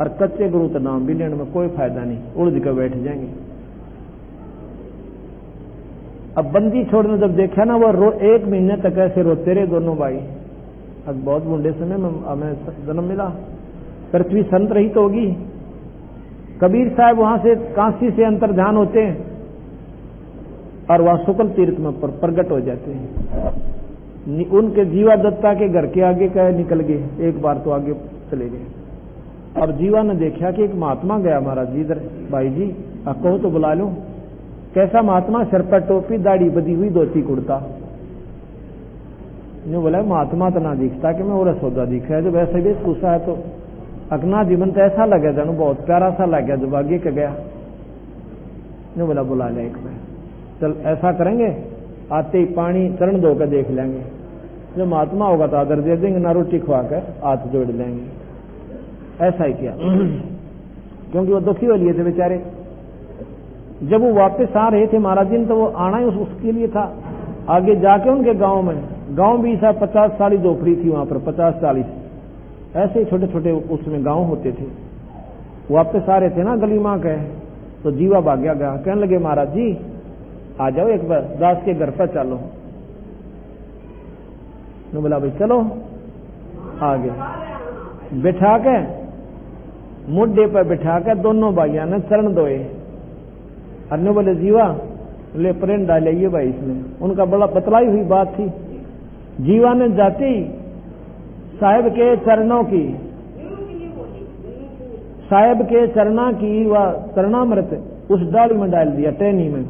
और कच्चे गुरु तो नाम भी लेने में कोई फायदा नहीं, उड़ कर बैठ जाएंगे। अब बंदी छोड़ने जब देखा ना, वो 1 महीने तक ऐसे रोते रहे दोनों भाई। अब बहुत बूढ़े समय में हमें जन्म मिला, पृथ्वी संत रही तो होगी। कबीर साहब वहां से काशी से अंतर्ध्यान होते हैं और वहां शुक्ल तीर्थ में प्रकट हो जाते हैं। उनके जीवा दत्ता के घर के आगे का निकल गए, एक बार तो आगे चले गए। अब जीवा ने देखा कि एक महात्मा गया महाराज जी इधर, भाई जी आप कहो तो बुला लो। कैसा महात्मा, सिर पर टोपी, दाढ़ी बदी हुई, धोती कुर्ता। ने बोला महात्मा तो ना दिखता कि मैं और सौदा दिखा है, जब ऐसे भी पूछा है तो अगना जीवन तो ऐसा लगे जानू, बहुत प्यारा सा लग गया जब आगे के गया। ने बोला बुला ले एक बार, चल ऐसा करेंगे आते ही पानी चरण धोकर देख लेंगे, जो महात्मा होगा तो आदर दे देंगे, ना रोटी खुआ कर हाथ जोड़ लेंगे। ऐसा ही किया, क्योंकि वो दुखी हो लिए थे बेचारे। जब वो वापस आ रहे थे महाराज जी, तो वो आना ही उसके लिए था। आगे जाके उनके गांव में, गांव भी ऐसा 50 साली झोपड़ी थी वहां पर, 50-40 ऐसे छोटे छोटे उसमें गांव होते थे। वापस आ रहे थे ना गली मां के, तो जीवा भाग्या गया, कहने लगे महाराज जी आ जाओ एक बार, दास के घर पर चलो। ने बोला भाई चलो। आगे बिठा के, मुड्डे पर बिठा के दोनों भाइयों ने चरण धोए। अन्य बोले जीवा ले प्रेम डालिए भाई इसमें। उनका बड़ा बतलाई हुई बात थी। जीवा ने जाते ही साहेब के चरणों की, साहेब के चरणा की वह चरणामृत उस डाली में डाल दिया, टहनी में।